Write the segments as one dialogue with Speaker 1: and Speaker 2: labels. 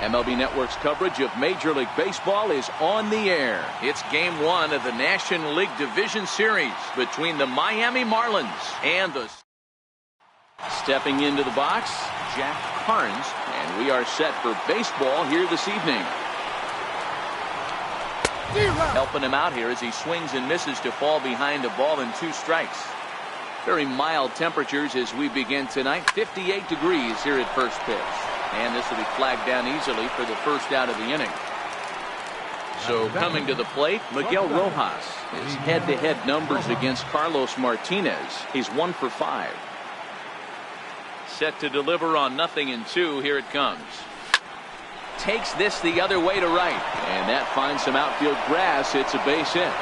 Speaker 1: MLB Network's coverage of Major League Baseball is on the air. It's Game 1 of the National League Division Series between the Miami Marlins and the... Stepping into the box, Jack Carnes, and we are set for baseball here this evening. Helping him out here as he swings and misses to fall behind a ball and 2 strikes. Very mild temperatures as we begin tonight. 58 degrees here at first pitch. And this will be flagged down easily for the first out of the inning. So coming to the plate, Miguel Rojas. His head-to-head numbers against Carlos Martinez. He's 1 for 5. Set to deliver on 0-2. Here it comes. Takes this the other way to right. And that finds some outfield grass. It's a base hit.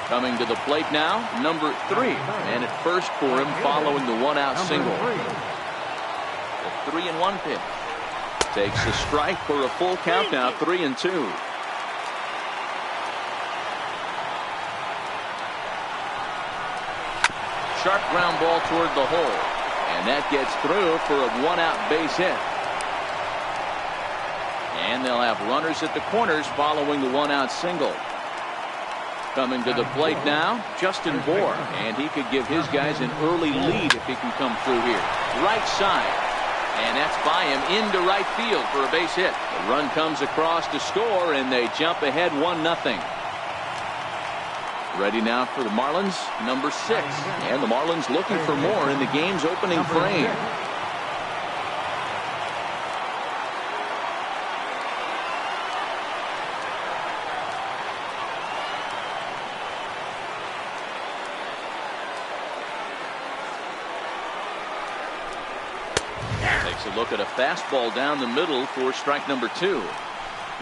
Speaker 1: Coming to the plate now, number 3. And at first for him following the 1-out single. The 3-1 pitch. Takes a strike for a full count now, 3-2. Sharp ground ball toward the hole. And that gets through for a 1-out base hit. And they'll have runners at the corners following the 1-out single. Coming to the plate now, Justin Bour, and he could give his guys an early lead if he can come through here. Right side, and that's by him into right field for a base hit. The run comes across to score, and they jump ahead 1-0. Ready now for the Marlins, number 6, and the Marlins looking for more in the game's opening frame. A look at a fastball down the middle for strike number 2.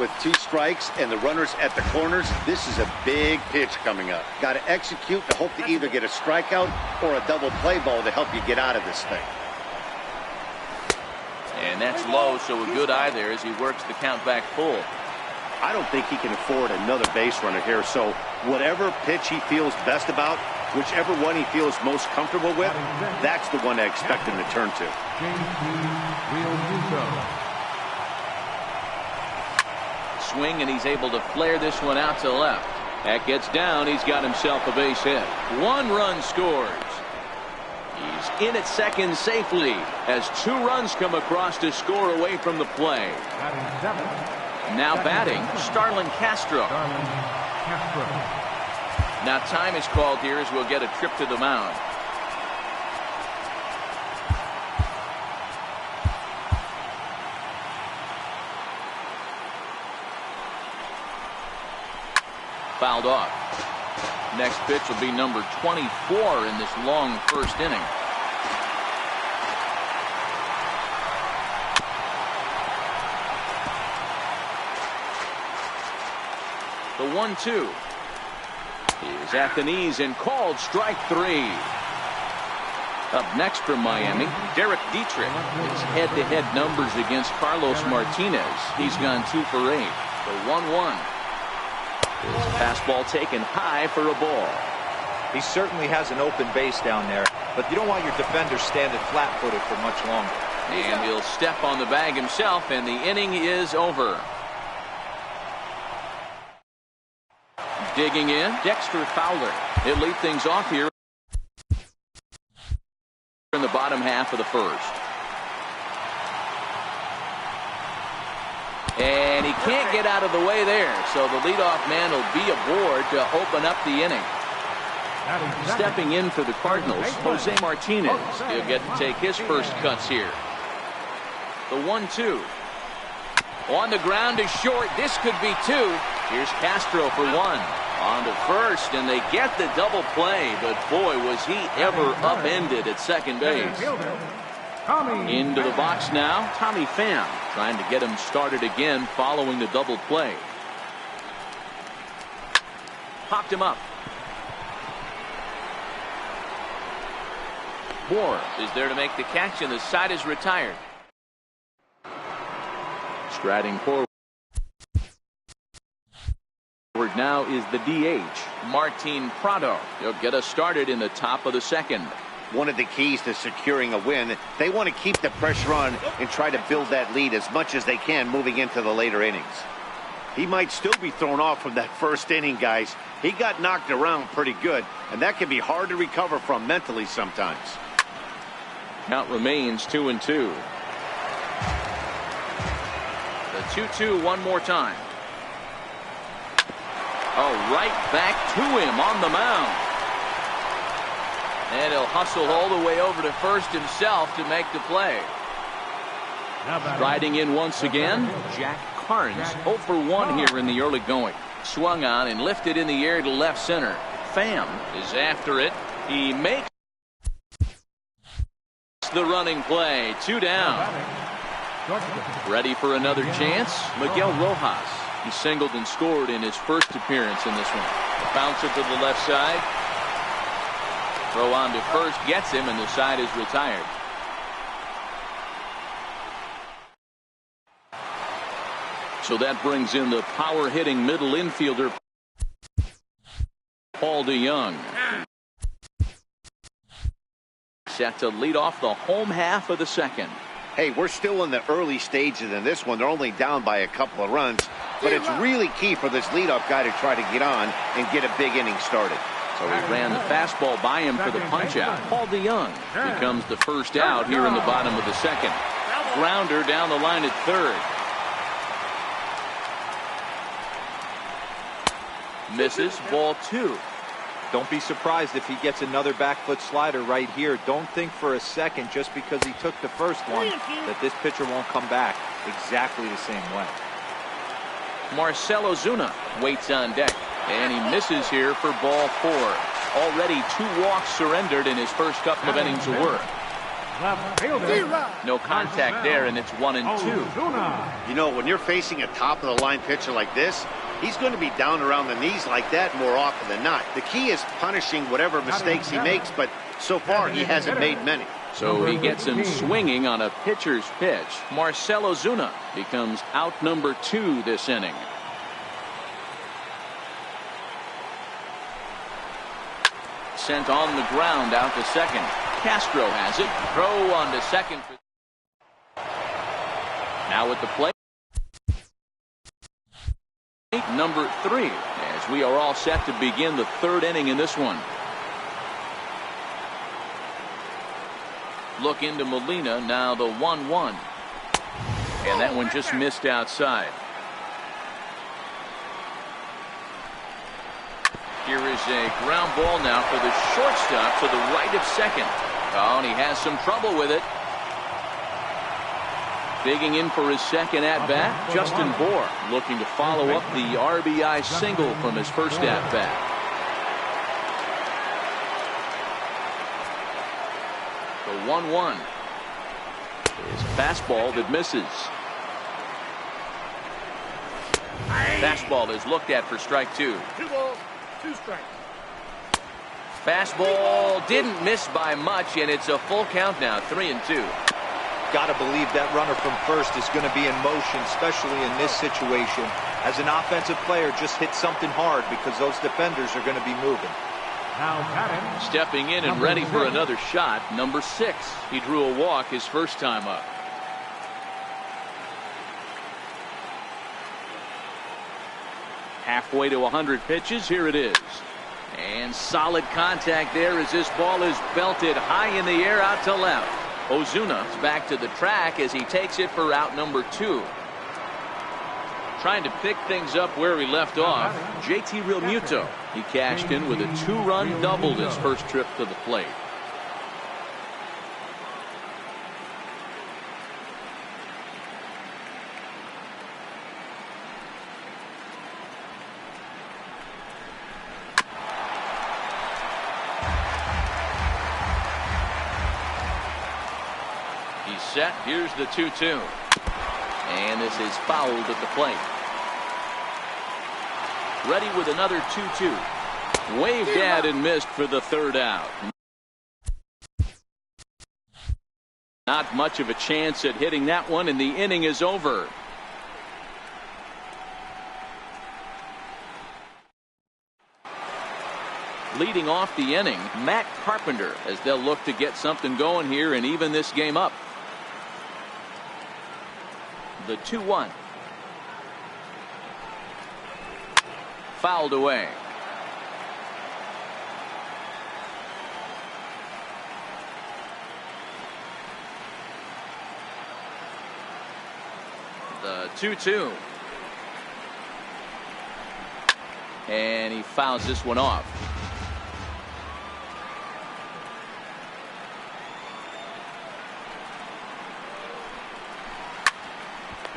Speaker 2: With 2 strikes and the runners at the corners, this is a big pitch coming up. Got to execute to hope to either get a strikeout or a double play ball to help you get out of this thing.
Speaker 1: And that's low, so a good eye there as he works the count back full.
Speaker 2: I don't think he can afford another base runner here, so whatever pitch he feels best about, whichever one he feels most comfortable with, that's the one I expect him to turn to.
Speaker 1: Swing, and he's able to flare this one out to left. That gets down. He's got himself a base hit. 1 run scores. He's in at second safely as 2 runs come across to score away from the play. Now batting, Starlin Castro. Now time is called here as we'll get a trip to the mound. Fouled off. Next pitch will be number 24 in this long first inning. The 1-2 is at the knees and called strike 3. Up next from Miami, Derek Dietrich. His head-to-head numbers against Carlos Martinez. He's gone 2 for 8. The 1-1. His fastball taken high for a ball.
Speaker 3: He certainly has an open base down there, but you don't want your defender standing flat-footed for much longer.
Speaker 1: And he'll step on the bag himself, and the inning is over. Digging in, Dexter Fowler. He'll lead things off here in the bottom half of the first. And he can't get out of the way there, so the leadoff man will be aboard to open up the inning. Stepping in for the Cardinals, Jose Martinez. He'll get to take his first cuts here. The 1-2. On the ground is short. This could be 2. Here's Castro for 1. On to first, and they get the double play, but boy, was he ever upended at second base. Into the box now, Tommy Pham, trying to get him started again following the double play. Popped him up. Bour is there to make the catch, and the side is retired. Striding forward now is the DH, Martin Prado. He'll get us started in the top of the second.
Speaker 2: one of the keys to securing a win. They want to keep the pressure on and try to build that lead as much as they can moving into the later innings. He might still be thrown off from that first inning, guys. He got knocked around pretty good, and that can be hard to recover from mentally sometimes.
Speaker 1: Count remains 2-2. The 2-2 one more time. Oh, right back to him on the mound. And he'll hustle all the way over to first himself to make the play. Riding in once again, Jack Carnes, 0 for 1 here in the early going. Swung on and lifted in the air to left center. Pham is after it. He makes the running play. 2 down. Ready for another chance? Miguel Rojas. He singled and scored in his first appearance in this one. Bouncer to the left side. Throw on to first, gets him, and the side is retired. So that brings in the power-hitting middle infielder, Paul DeYoung. Set to lead off the home half of the second.
Speaker 2: Hey, we're still in the early stages in this one. They're only down by a couple of runs, but it's really key for this leadoff guy to try to get on and get a big inning started.
Speaker 1: So he ran the fastball by him for the punch-out. Paul DeYoung becomes the first out here in the bottom of the second. Grounder down the line at third. Misses, ball 2.
Speaker 3: Don't be surprised if he gets another back foot slider right here. Don't think for a second, just because he took the first one, that this pitcher won't come back exactly the same way.
Speaker 1: Marcell Ozuna waits on deck, and he misses here for ball 4. Already 2 walks surrendered in his first couple of innings of work. No contact there, and it's 1-2.
Speaker 2: You know, when you're facing a top-of-the-line pitcher like this, he's going to be down around the knees like that more often than not. The key is punishing whatever mistakes he makes, but so far he hasn't made many.
Speaker 1: So he gets him swinging on a pitcher's pitch. Marcell Ozuna becomes out number 2 this inning. Sent on the ground out to second. Castro has it. Throw on to second. Now at the plate, number 3, as we are all set to begin the 3rd inning in this one. Look into Molina, now the 1-1. And that one just missed outside. Here is a ground ball now for the shortstop to the right of second. Oh, and he has some trouble with it. Digging in for his second at-bat, Justin Bour looking to follow up the RBI single from his first at-bat. The 1-1 is a fastball that misses. Fastball is looked at for strike 2.
Speaker 4: 2 balls, 2 strikes.
Speaker 1: Fastball didn't miss by much, and it's a full count now, 3-2.
Speaker 3: Got to believe that runner from first is going to be in motion, especially in this situation. As an offensive player, just hit something hard because those defenders are going to be moving.
Speaker 1: Stepping in and ready for another shot, number 6. He drew a walk his first time up. Halfway to 100 pitches, here it is. And solid contact there as this ball is belted high in the air out to left. Ozuna is back to the track as he takes it for out number 2. Trying to pick things up where he left off, JT Realmuto. He cashed in with a 2-run double his first trip to the plate. Set. Here's the 2-2. And this is fouled at the plate. Ready with another 2-2. Waved at and missed for the 3rd out. Not much of a chance at hitting that one, and the inning is over. Leading off the inning, Matt Carpenter, as they'll look to get something going here and even this game up. The 2-1. Fouled away. The 2-2. And he fouls this one off.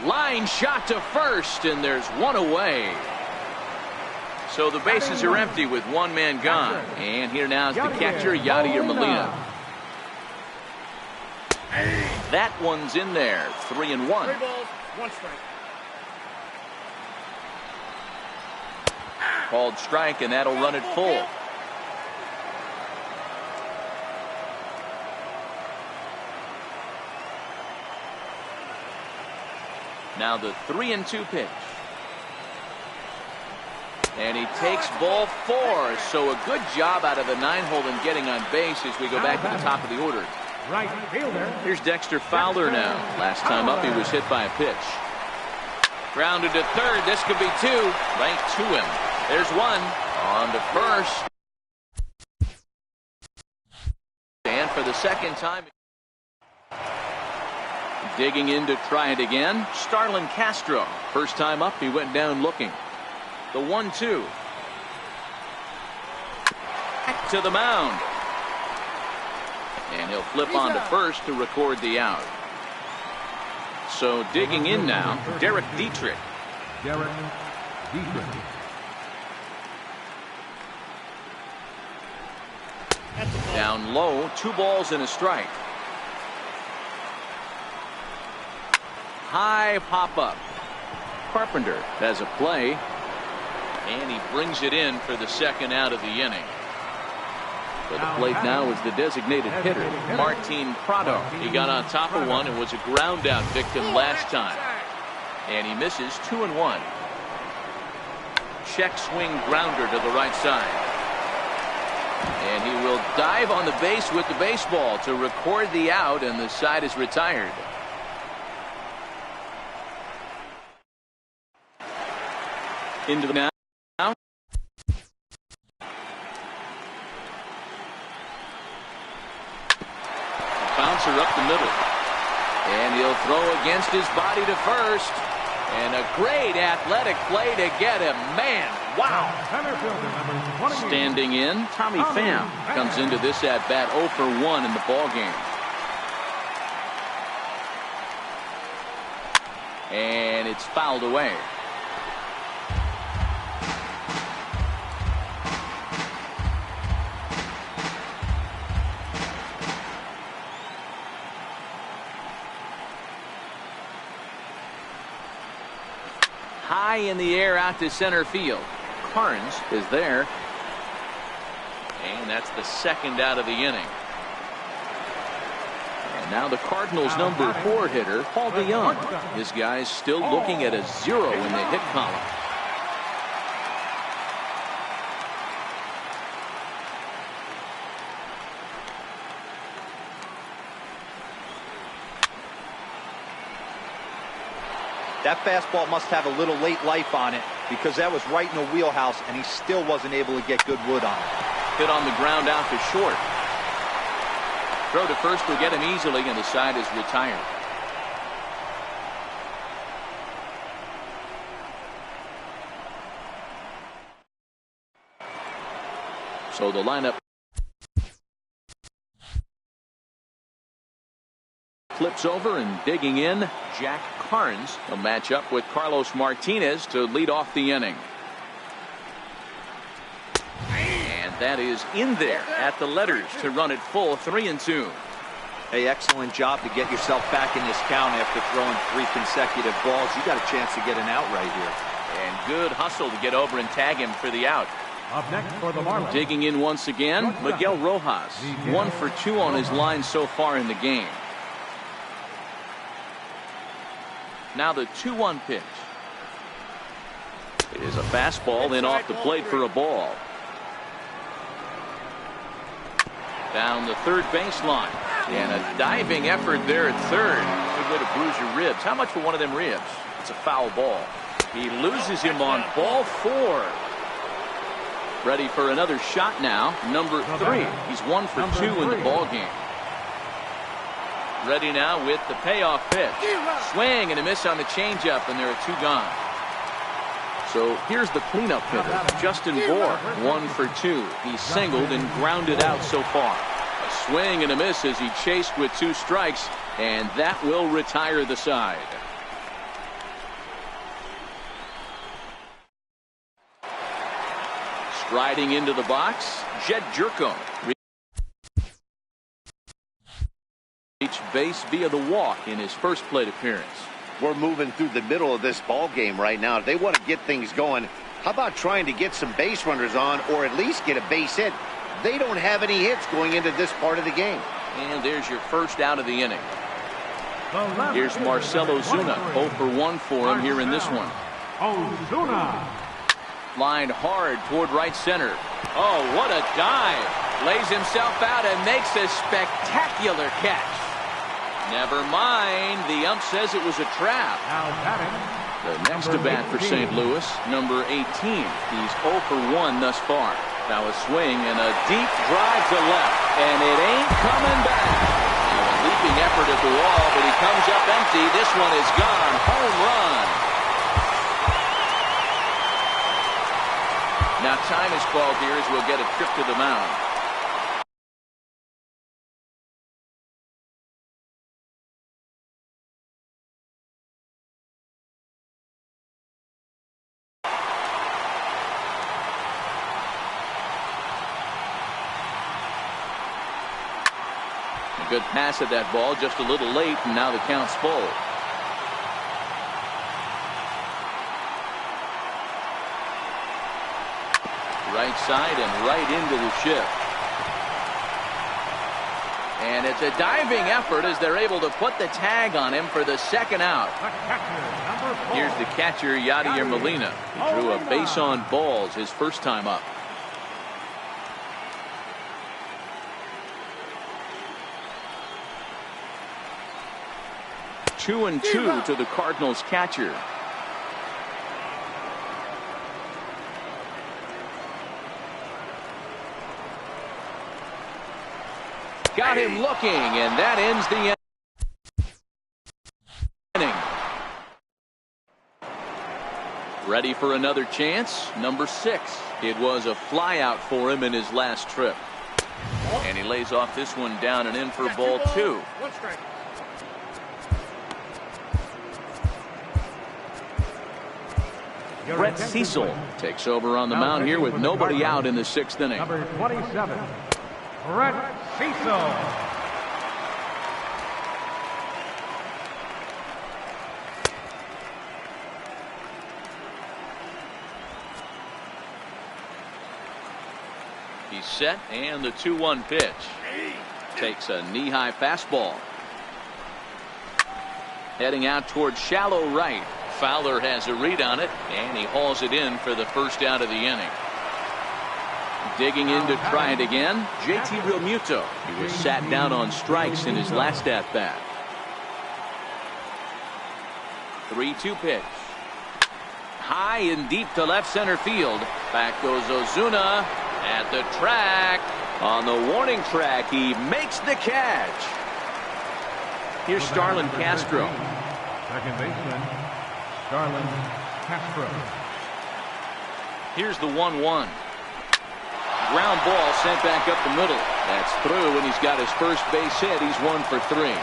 Speaker 1: Line shot to first, and there's one away. So the bases are empty with one man gone. And here now is the catcher, Yadier Molina. That one's in there. 3-1.
Speaker 4: 3 balls, 1 strike.
Speaker 1: Called strike, and that'll run it full. Now the 3-2 pitch. And he takes ball 4. So a good job out of the 9-hole in getting on base as we go back to the top of the order.
Speaker 4: Right fielder.
Speaker 1: Here's Dexter Fowler now. Last time up, he was hit by a pitch. Grounded to third. This could be 2. Right to him. There's 1. On to first. And for the second time. Digging in to try it again. Starlin Castro. First time up, he went down looking. The 1-2. To the mound. And he'll flip on to first to record the out. So digging in now, Derek Dietrich. Down low, 2 balls and a strike. High pop up. Carpenter has a play. And he brings it in for the second out of the inning. For the plate now is the designated hitter, Martin Prado. He got on top of one and was a ground out victim last time. And he misses 2-1. Check swing grounder to the right side. And he will dive on the base with the baseball to record the out, and the side is retired. Into the now. Bouncer up the middle. And he'll throw against his body to first. And a great athletic play to get him. Man, wow. Standing in, Tommy Pham comes into this at bat 0 for 1 in the ball game. And it's fouled away. High in the air out to center field. Carnes is there. And that's the second out of the inning. And now the Cardinals' number 4 hitter, Paul DeYoung. This guy's still looking at a 0 in the hit column.
Speaker 3: That fastball must have a little late life on it, because that was right in the wheelhouse, and he still wasn't able to get good wood on it.
Speaker 1: Hit on the ground out to short. Throw to first will get him easily, and the side is retired. So the lineup flips over, and digging in, Jack Carnes will match up with Carlos Martinez to lead off the inning. And that is in there at the letters to run it full. 3-2.
Speaker 3: Hey, excellent job to get yourself back in this count after throwing 3 consecutive balls. You got a chance to get an out right here.
Speaker 1: And good hustle to get over and tag him for the out.
Speaker 4: Up next for the Marlins.
Speaker 1: Digging in once again, Miguel Rojas. 1 for 2 on his line so far in the game. Now the 2-1 pitch. It is a fastball in off the plate for a ball. Down the third baseline. And a diving effort there at third. Good way to bruise your ribs. How much for one of them ribs? It's a foul ball. He loses him on ball 4. Ready for another shot now. Number 3. He's 1 for 2 in the ball game. Ready now with the payoff pitch. Swing and a miss on the changeup, and there are 2 gone. So here's the cleanup hitter, Justin Bohr, 1 for 2. He's singled and grounded out so far. A swing and a miss as he chased with 2 strikes, and that will retire the side. Striding into the box, Jed Jerko. Reached base via the walk in his first plate appearance.
Speaker 2: We're moving through the middle of this ball game right now. If they want to get things going, how about trying to get some base runners on or at least get a base hit? They don't have any hits going into this part of the game.
Speaker 1: And there's your first out of the inning. Here's Marcell Ozuna, 0 for 1 for him here in this one.
Speaker 4: Ozuna.
Speaker 1: Lined hard toward right center. Oh, what a dive. Lays himself out and makes a spectacular catch. Never mind. The ump says it was a trap. The next to bat for St. Louis, number 18. He's 0 for 1 thus far. Now a swing and a deep drive to left. And it ain't coming back. A leaping effort at the wall, but he comes up empty. This one is gone. Home run. Now time is called here as we'll get a trip to the mound. A good pass at that ball, just a little late, and now the count's full. Right side and right into the shift. And it's a diving effort as they're able to put the tag on him for the second out. Here's the catcher, Yadier Molina. He drew a base on balls his first time up. Two and 2 to the Cardinals catcher. Got him looking, and that ends the inning. Ready for another chance? Number 6. It was a flyout for him in his last trip. And he lays off this one down and in for ball 2.
Speaker 4: 1 strike.
Speaker 1: Brett Cecil takes over on the mound here with nobody out in the 6th inning.
Speaker 4: Number 27, Brett Cecil.
Speaker 1: He's set, and the 2-1 pitch. Takes a knee-high fastball. Heading out towards shallow right. Fowler has a read on it, and he hauls it in for the first out of the inning. Digging in to try it again, JT Realmuto. He was sat down on strikes in his last at-bat. 3-2 pitch. High and deep to left center field. Back goes Ozuna at the track. On the warning track, he makes the catch. Here's Starlin Castro.
Speaker 4: Second baseman, Starlin Castro.
Speaker 1: Here's the 1-1. Ground ball sent back up the middle. That's through, and he's got his first base hit. He's 1 for 3.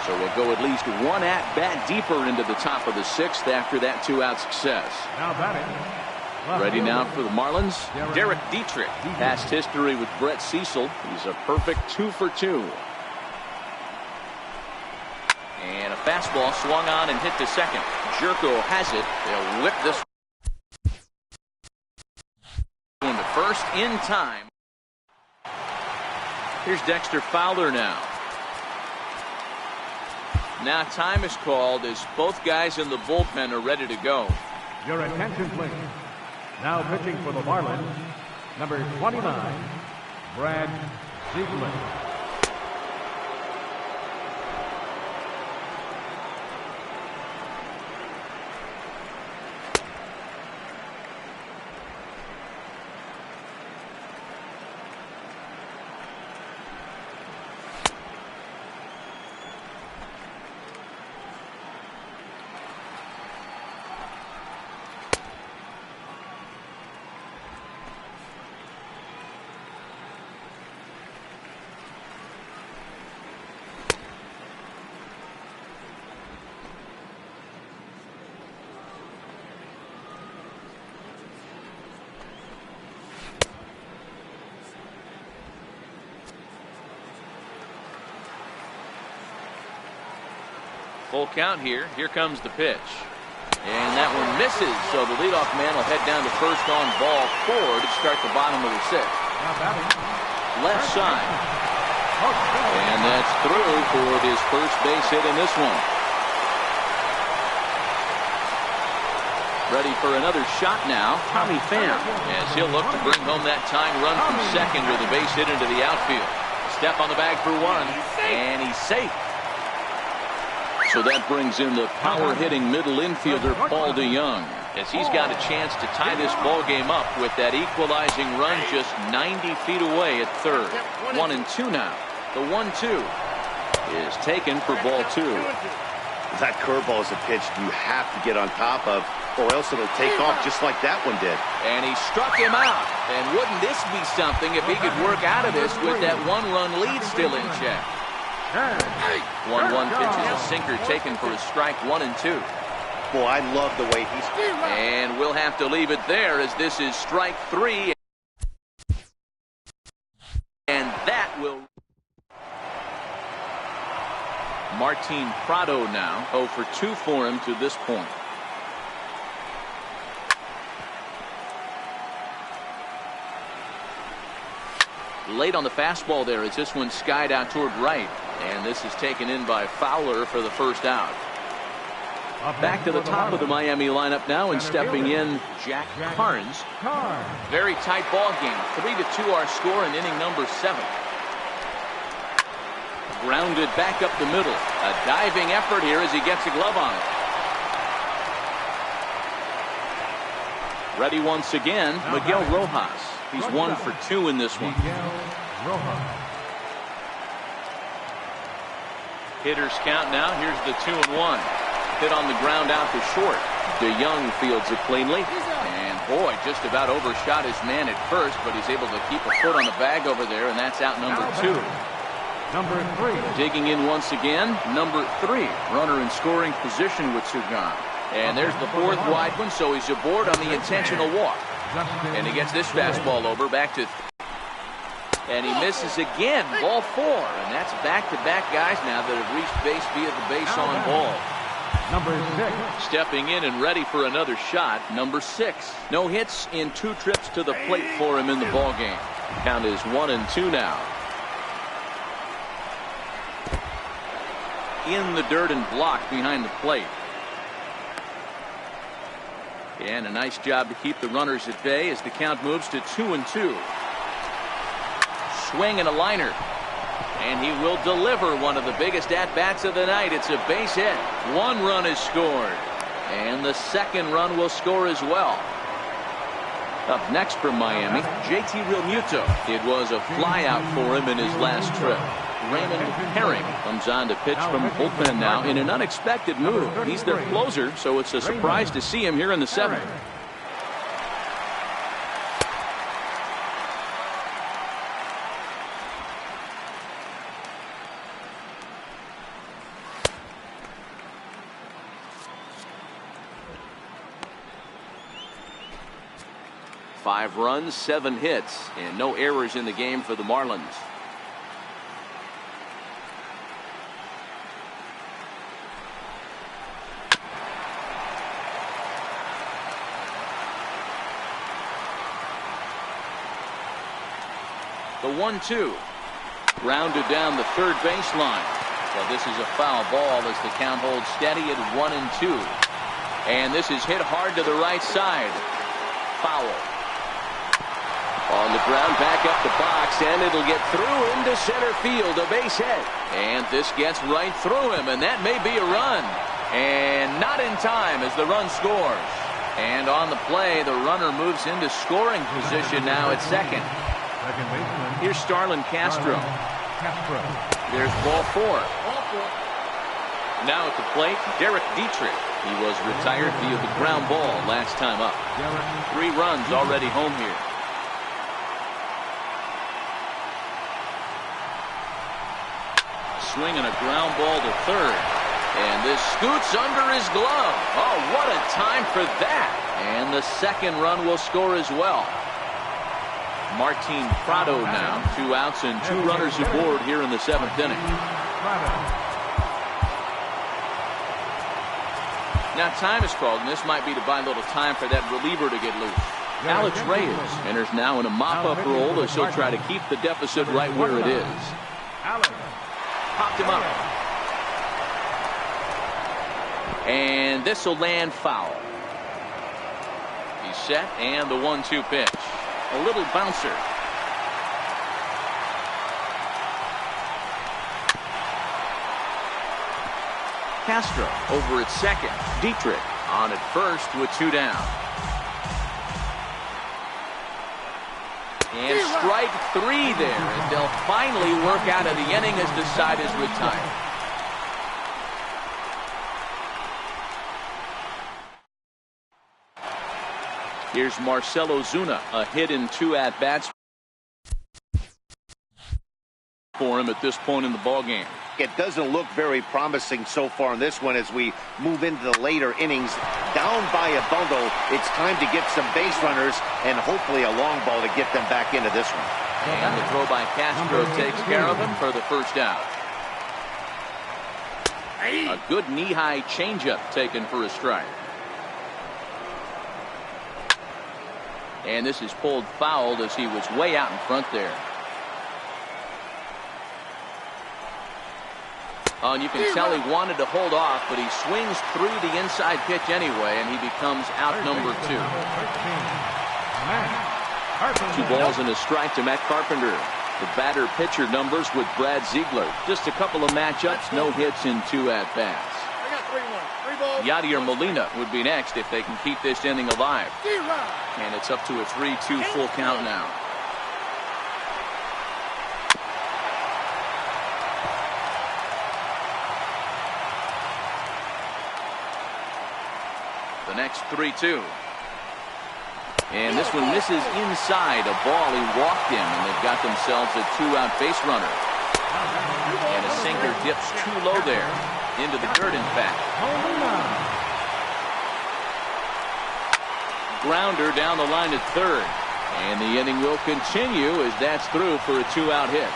Speaker 1: So we'll go at least one at-bat deeper into the top of the 6th after that 2-out success.
Speaker 4: Now batting.
Speaker 1: Ready now for the Marlins, Derek Dietrich. Past history with Brett Cecil. He's a perfect 2 for 2. And a fastball swung on and hit to second. Jerko has it. They'll whip this one to first in time. Here's Dexter Fowler now. Now time is called as both guys in the bullpen are ready to go.
Speaker 4: Your attention, please. Now pitching for the Marlins, number 29, Brad Ziegler.
Speaker 1: Full count here. Here comes the pitch. And that one misses, so the leadoff man will head down to first on ball 4 to start the bottom of the 6th. Left side. And that's through for his first base hit in this one. Ready for another shot now, Tommy Pham, as he'll look to bring home that tying run from second with a base hit into the outfield. Step on the bag for 1, and he's safe. So that brings in the power-hitting middle infielder Paul DeYoung, as he's got a chance to tie this ball game up with that equalizing run just 90 feet away at third. 1-2 now. The 1-2 is taken for ball 2.
Speaker 2: That curveball is a pitch you have to get on top of, or else it'll take off just like that one did.
Speaker 1: And he struck him out. And wouldn't this be something if he could work out of this with that 1-run lead still in check? 1-1 pitch is a sinker taken for a strike. 1-2.
Speaker 2: Boy, I love the way he's...
Speaker 1: And we'll have to leave it there, as this is strike 3. And that will... Martin Prado now 0 for 2 for him to this point. Late on the fastball there as this one skied out toward right. And this is taken in by Fowler for the first out. Back to the top of the Miami lineup now, and stepping in, Jack Carnes. Very tight ball game. 3-2 our score in inning number 7. Grounded back up the middle. A diving effort here as he gets a glove on it. Ready once again, Miguel Rojas. He's 1 for 2 in this one. Hitters count now. Here's the 2-1. Hit on the ground out to short. DeYoung fields it cleanly. And boy, just about overshot his man at first, but he's able to keep a foot on the bag over there, and that's out number 2.
Speaker 4: Number 3.
Speaker 1: Digging in once again, number 3. Runner in scoring position with Sugan. And there's the 4th wide one, so he's aboard on the intentional walk. And he gets this fastball over back to... And he misses again. Ball 4. And that's back-to-back guys now that have reached base via the base on ball.
Speaker 4: Number 6.
Speaker 1: Stepping in and ready for another shot, number 6. No hits in 2 trips to the plate for him in the ball game. Count is 1-2 now. In the dirt and blocked behind the plate. And a nice job to keep the runners at bay as the count moves to 2-2. Swing and a liner. And he will deliver one of the biggest at-bats of the night. It's a base hit. 1 run is scored. And the 2nd run will score as well. Up next for Miami, JT Realmuto. It was a flyout for him in his last trip. Raymond Herring comes on to pitch from bullpen now in an unexpected move. He's their closer, so it's a surprise to see him here in the 7th. Five runs, 7 hits, and no errors in the game for the Marlins. The 1-2. Rounded down the third baseline. Well, this is a foul ball as the count holds steady at 1-2. And this is hit hard to the right side. Foul. On the ground, back up the box, and it'll get through into center field, a base hit. And this gets right through him, and that may be a run. And not in time as the run scores. And on the play, the runner moves into scoring position now at second. Here's Starlin Castro. There's ball 4. Now at the plate, Derek Dietrich. He was retired via the ground ball last time up. 3 runs already home here. Swinging a ground ball to third. And this scoots under his glove. Oh, what a time for that. And the second run will score as well. Martin Prado now. 2 outs and 2 runners aboard here in the 7th inning. Now time is called, and this might be to buy a little time for that reliever to get loose. Alex Reyes enters now in a mop-up role as he'll try to keep the deficit right where it is. Popped him up. And this will land foul. He's set, and the 1-2 pitch. A little bouncer. Castro over at second. Dietrich on at first with 2 down. And strike 3 there, and they'll finally work out of the inning as the side is retired. Here's Marcelo Zuna, a hit in 2 at-bats for him at this point in the ballgame.
Speaker 2: It doesn't look very promising so far in this one as we move into the later innings. Down by a bundle, it's time to get some base runners and hopefully a long ball to get them back into this one.
Speaker 1: And the throw by Castro takes care of him for the first out. A good knee-high changeup taken for a strike. And this is pulled foul as he was way out in front there. Oh, and you can tell he wanted to hold off, but he swings through the inside pitch anyway, and he becomes out number 2. 2 balls and a strike to Matt Carpenter. The batter-pitcher numbers with Brad Ziegler. Just a couple of matchups, no hits in 2 at-bats. Yadier Molina would be next if they can keep this inning alive. And it's up to a 3-2 full count now. The next 3-2. And this one misses inside a ball he walked in, and they've got themselves a 2-out base runner. And a sinker dips too low there. Into the dirt, in fact. Grounder down the line at third. And the inning will continue as that's through for a 2-out hit.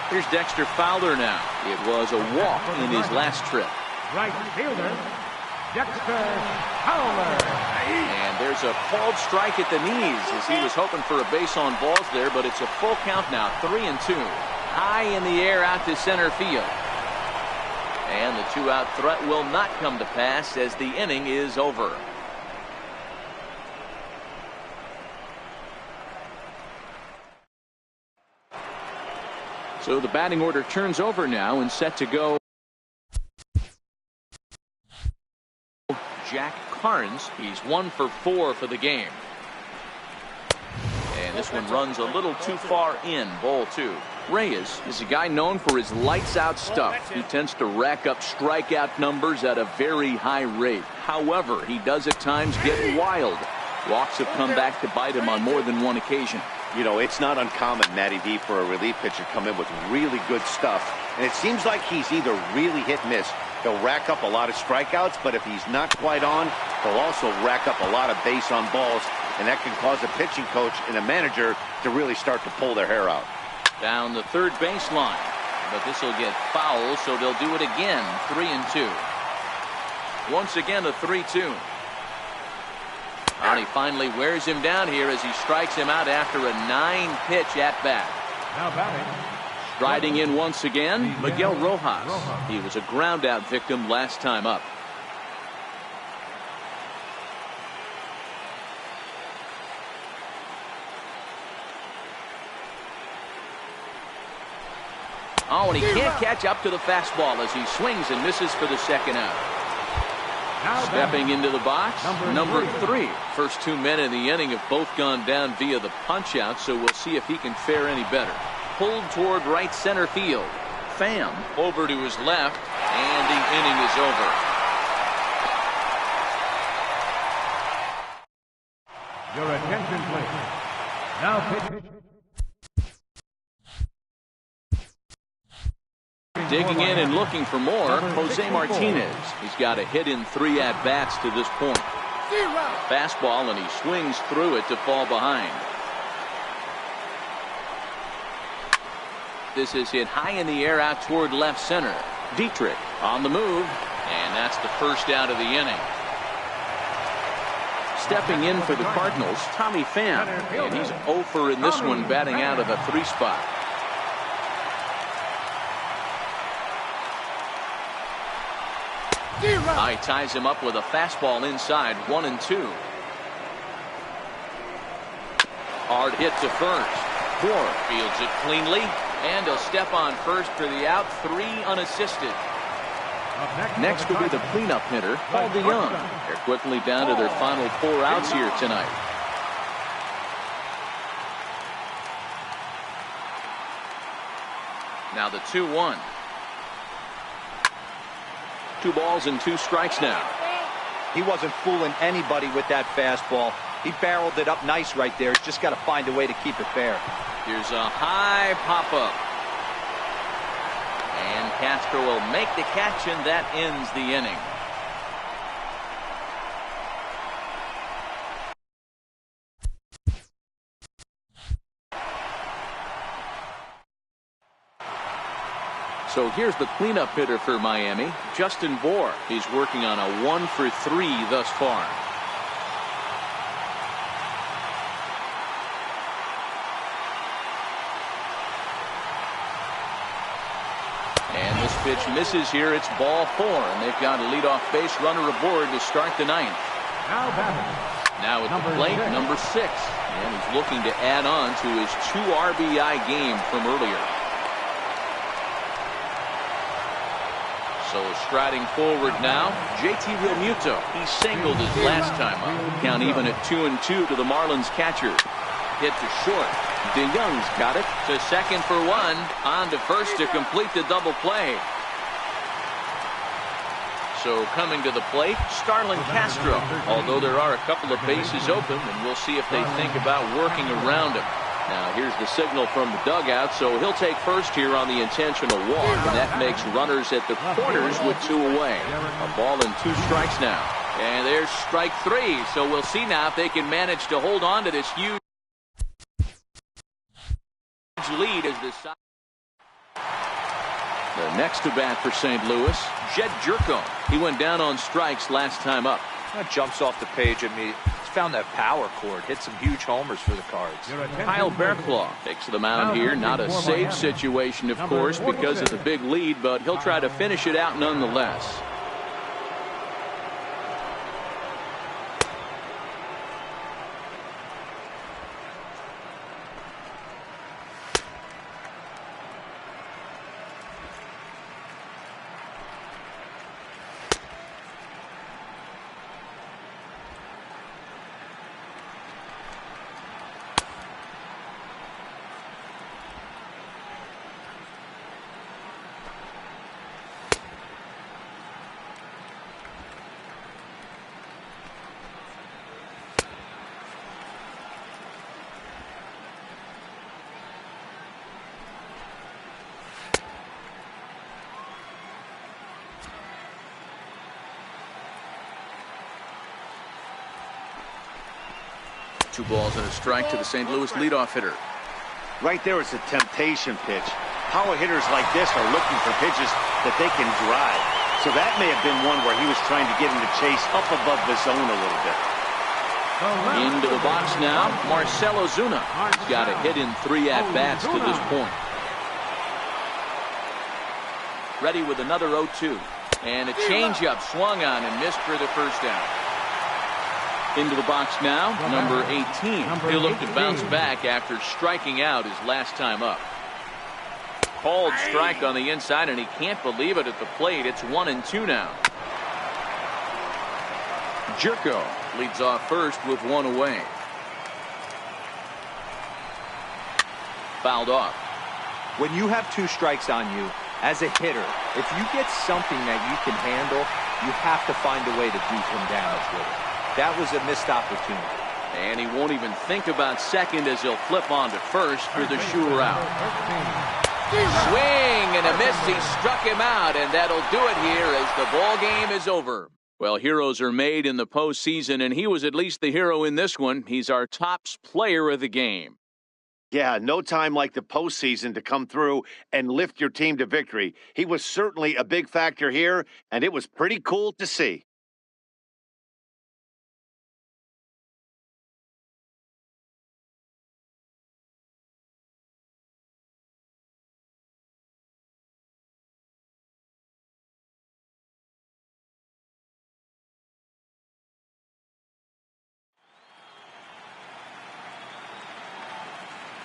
Speaker 1: Here's Dexter Fowler now. It was a walk in his last trip.
Speaker 4: Right fielder, Dexter Fowler.
Speaker 1: And there's a called strike at the knees as he was hoping for a base on balls there, but it's a full count now, 3-2. High in the air out to center field. And the 2-out threat will not come to pass as the inning is over. So the batting order turns over now and set to go. Jack Carnes, he's 1 for 4 for the game. And this one runs a little too far in, ball 2. Reyes is a guy known for his lights out stuff. He tends to rack up strikeout numbers at a very high rate. However, he does at times get wild. Walks have come back to bite him on more than one occasion.
Speaker 2: You know, it's not uncommon, Matty V, for a relief pitcher to come in with really good stuff. And it seems like he's either really hit and miss. He'll rack up a lot of strikeouts, but if he's not quite on, he'll also rack up a lot of base on balls. And that can cause a pitching coach and a manager to really start to pull their hair out.
Speaker 1: Down the third baseline. But this will get foul, so they'll do it again. 3-2. Once again, a 3-2. And he finally wears him down here as he strikes him out after a 9-pitch at-bat.
Speaker 4: Now batting.
Speaker 1: Striding in once again, Miguel Rojas. He was a ground-out victim last time up. Oh, and he can't catch up to the fastball as he swings and misses for the second out. Stepping into the box, number 3. First 2 men in the inning have both gone down via the punch-out, so we'll see if he can fare any better. Pulled toward right center field. Pham over to his left, and the inning is over.
Speaker 4: Your attention, please. Now pitch.
Speaker 1: Digging in and looking for more, Jose Martinez. He's got a hit in 3 at-bats to this point. Fastball, and he swings through it to fall behind. This is hit high in the air out toward left center. Dietrich on the move, and that's the first out of the inning. Stepping in for the Cardinals, Tommy Pham, and he's 0 for in this one, batting out of the 3 spot. He ties him up with a fastball inside, 1-2. Hard hit to first. Moore fields it cleanly, and he'll step on first for the out, 3 unassisted. Next will be the cleanup hitter, Paul DeYoung. They're quickly down to their final 4 outs here tonight. Now the 2-1. 2 balls and 2 strikes now.
Speaker 3: He wasn't fooling anybody with that fastball. He barreled it up nice right there. He's just got to find a way to keep it fair.
Speaker 1: Here's a high pop-up. And Castro will make the catch, and that ends the inning. So here's the cleanup hitter for Miami, Justin Bour. He's working on a 1 for 3 thus far. And this pitch misses here. It's ball 4, and they've got a leadoff base runner aboard to start the 9th. Now at the plate, number 6, and he's looking to add on to his 2 RBI game from earlier. So striding forward now, JT Realmuto. He singled his last time up. Count even at 2-2 to the Marlins catcher. Hit to short. DeYoung's got it to second for 1. On to first to complete the double play. So coming to the plate, Starlin Castro. Although there are a couple of bases open, and we'll see if they think about working around him. Now here's the signal from the dugout, so he'll take first here on the intentional walk, and that makes runners at the corners with 2 away. A ball and 2 strikes now. And there's strike 3, so we'll see now if they can manage to hold on to this huge lead as the side. The next to bat for St. Louis, Jed Jerko. He went down on strikes last time up.
Speaker 3: That jumps off the page at me. Found that power chord, hit some huge homers for the Cards.
Speaker 1: Kyle Bearclaw takes the mound here. Not a safe situation, of course, because of the big lead, but he'll try to finish it out nonetheless. Two balls and a strike to the St. Louis leadoff hitter.
Speaker 2: Right there is a temptation pitch. Power hitters like this are looking for pitches that they can drive. So that may have been one where he was trying to get him to chase up above the zone a little bit.
Speaker 1: Into the box now, Marcell Ozuna. He's got a hit in 3 at-bats to this point. Ready with another 0-2. And a changeup swung on and missed for the first out. Into the box now, number 18. He'll look to bounce back after striking out his last time up. Called strike on the inside, and he can't believe it at the plate. It's 1-2 now. Jerko leads off first with one away. Fouled off.
Speaker 3: When you have 2 strikes on you, as a hitter, if you get something that you can handle, you have to find a way to do some damage with it. That was a missed opportunity.
Speaker 1: And he won't even think about second as he'll flip on to first for the sure out. Swing and a miss. He struck him out, and that'll do it here as the ball game is over. Well, heroes are made in the postseason, and he was at least the hero in this one. He's our top player of the game.
Speaker 2: Yeah, no time like the postseason to come through and lift your team to victory. He was certainly a big factor here, and it was pretty cool to see.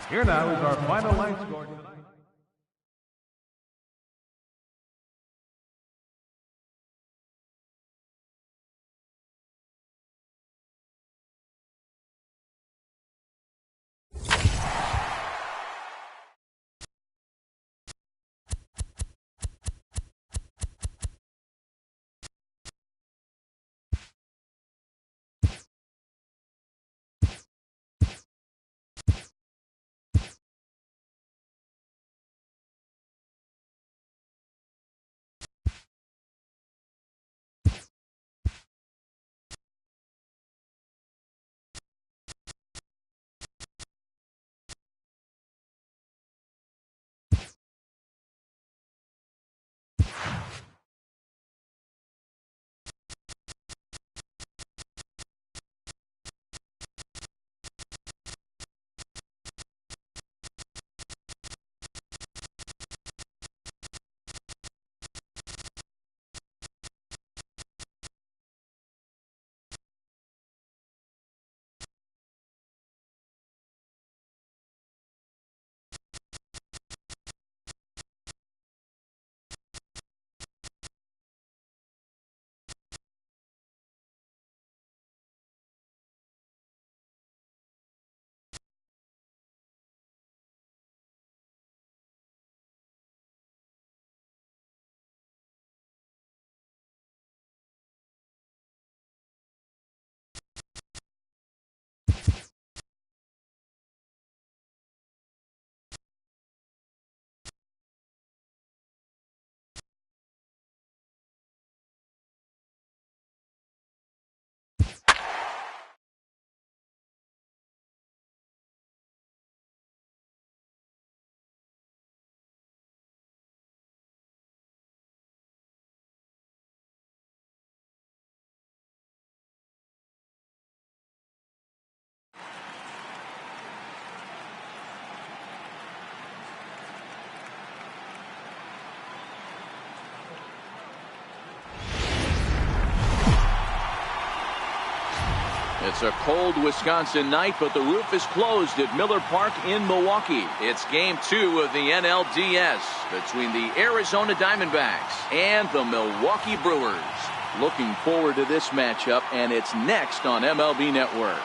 Speaker 4: Here now is our final line score tonight.
Speaker 1: It's a cold Wisconsin night, but the roof is closed at Miller Park in Milwaukee. It's Game 2 of the NLDS between the Arizona Diamondbacks and the Milwaukee Brewers. Looking forward to this matchup, and it's next on MLB Network.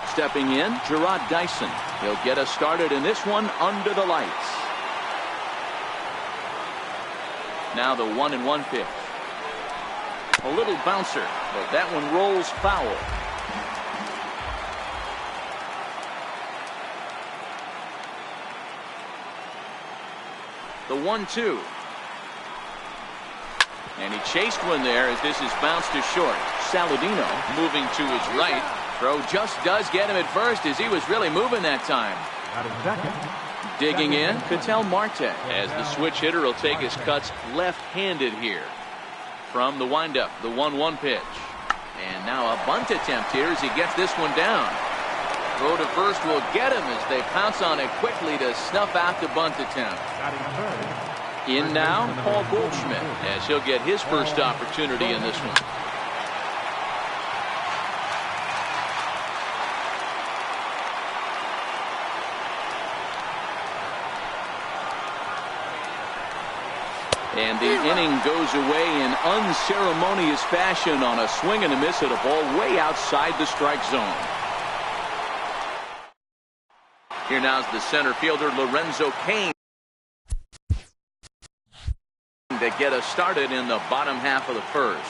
Speaker 1: Stepping in, Gerard Dyson. He'll get us started in this one under the lights. Now the 1-1 pitch. A little bouncer, but that one rolls foul. The 1-2. And he chased one there as this is bounced to short. Saladino moving to his right. Throw just does get him at first as he was really moving that time. Digging in, KTL Marte as the switch hitter will take his cuts left-handed here. From the windup, the 1-1 pitch. And now a bunt attempt here as he gets this one down. Throw to first will get him as they pounce on it quickly to snuff out the bunt attempt. In now, Paul Goldschmidt as he'll get his first opportunity in this one. And the inning goes away in unceremonious fashion on a swing and a miss at a ball way outside the strike zone. Here now's the center fielder, Lorenzo Cain, to get us started in the bottom half of the first.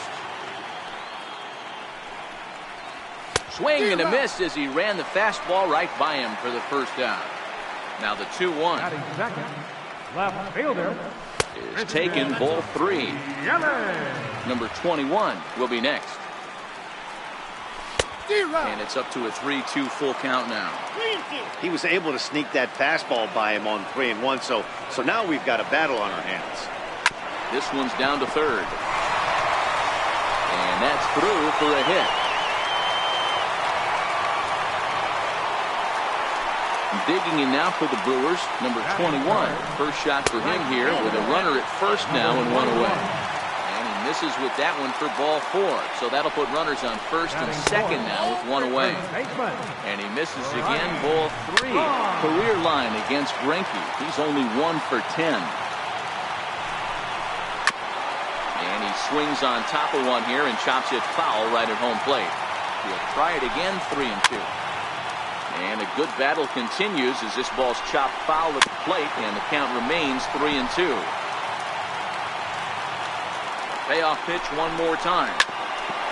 Speaker 1: Swing and a miss as he ran the fastball right by him for the first down. Now the 2-1.
Speaker 4: Left fielder
Speaker 1: is taken, ball 3. Number 21 will be next. And it's up to a 3-2 full count now.
Speaker 2: He was able to sneak that fastball by him on 3-1, so now we've got a battle on our hands.
Speaker 1: This one's down to third. And that's through for a hit. Digging in now for the Brewers, number 21. First shot for him here with a runner at first now and one away. And he misses with that one for ball 4. So that'll put runners on first and second now with one away. And he misses again, ball 3. Career line against Greinke. He's only 1 for 10. And he swings on top of one here and chops it foul right at home plate. He'll try it again, 3-2. And a good battle continues as this ball's chopped foul at the plate, and the count remains 3-2. Payoff pitch one more time.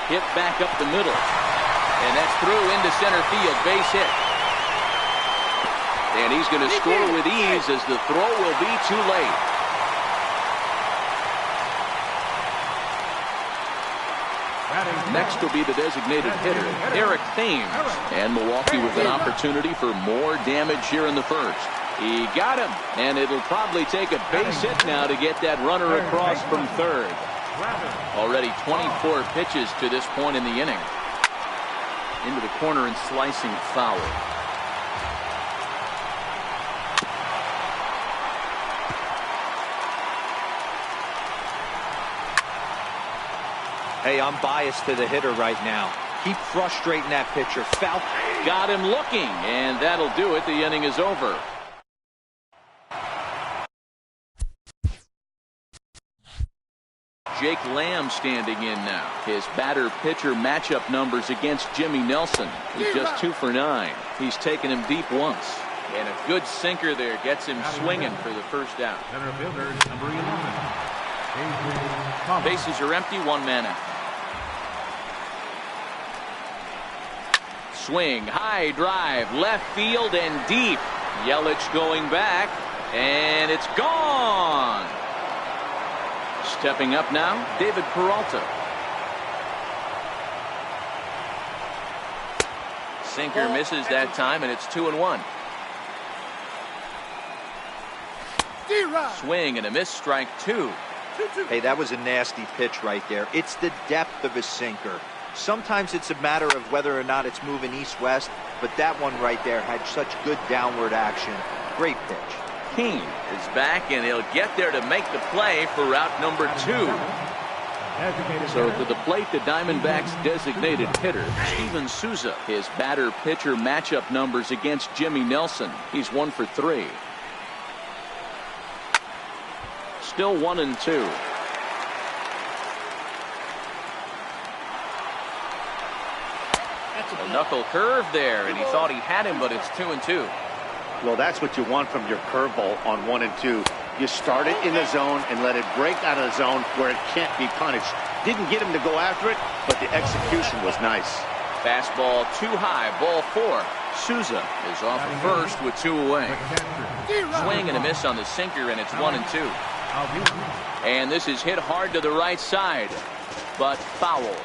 Speaker 1: Hit back up the middle. And that's through into center field. Base hit. And he's going to score with ease as the throw will be too late. Next will be the designated hitter, Eric Thames. And Milwaukee with an opportunity for more damage here in the first. He got him, and it'll probably take a base hit now to get that runner across from third. Already 24 pitches to this point in the inning. Into the corner and slicing foul.
Speaker 3: Hey, I'm biased to the hitter right now. Keep frustrating that pitcher. Foul.
Speaker 1: Got him looking, and that'll do it. The inning is over. Jake Lamb standing in now. His batter-pitcher matchup numbers against Jimmy Nelson. He's just 2 for 9. He's taken him deep once. And a good sinker there gets him swinging for the first out.
Speaker 4: Center fielder, number 11.
Speaker 1: Bases are empty, one man out. Swing, high drive, left field and deep. Yelich going back, and it's gone. Stepping up now, David Peralta. Sinker misses that time, and it's 2-1. Swing and a miss, strike 2.
Speaker 3: Hey, that was a nasty pitch right there. It's the depth of a sinker. Sometimes it's a matter of whether or not it's moving east-west, but that one right there had such good downward action. Great pitch.
Speaker 1: Cain is back, and he'll get there to make the play for route number 2. So to the plate, the Diamondbacks designated hitter, Steven Souza. His batter-pitcher matchup numbers against Jimmy Nelson. He's 1 for 3. Still 1-2. A knuckle curve there, and he thought he had him, but it's 2-2.
Speaker 2: Well, that's what you want from your curveball on 1 and 2. You start it in the zone and let it break out of the zone where it can't be punished. Didn't get him to go after it, but the execution was nice.
Speaker 1: Fastball too high, ball 4. Souza is off at first with 2 away. Swing and a miss on the sinker, and it's 1-2. And this is hit hard to the right side, but foul.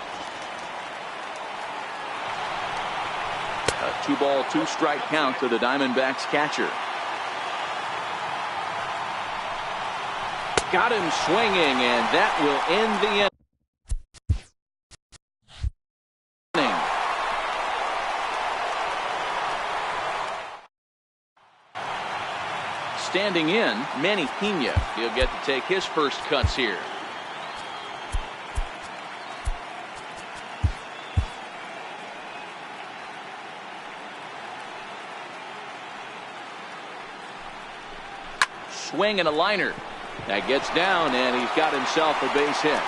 Speaker 1: A 2-ball, 2-strike count to the Diamondbacks catcher. Got him swinging, and that will end the inning. Standing in, Manny Pena. He'll get to take his first cuts here. Swing and a liner. That gets down, and he's got himself a base hit.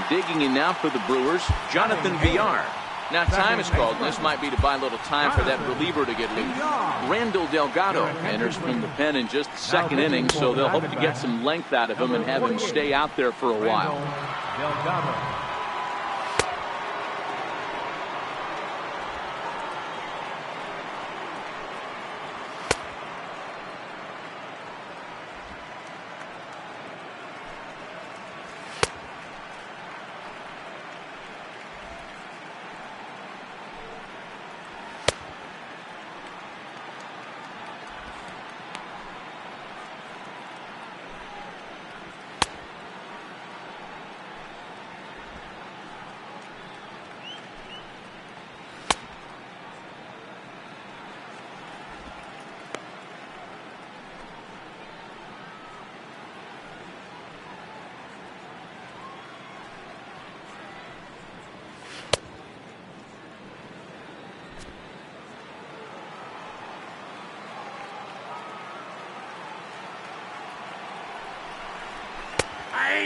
Speaker 1: Digging in now for the Brewers, Jonathan Villar. Now time is called, and this might be to buy a little time for that reliever to get loose. Randall Delgado enters from the pen in just the second inning, so they'll hope to get some length out of him and have him stay out there for a while.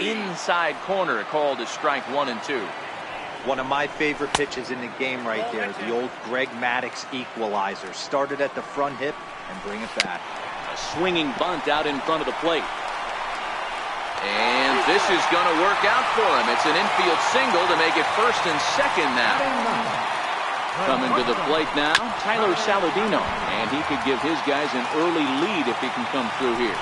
Speaker 1: Inside corner called as strike 1 and 2.
Speaker 3: One of my favorite pitches in the game right there, the old Greg Maddux equalizer. Started at the front hip and bring it back.
Speaker 1: A swinging bunt out in front of the plate. And this is going to work out for him. It's an infield single to make it first and second now. Coming to the plate now, Tyler Saladino. And he could give his guys an early lead if he can come through here.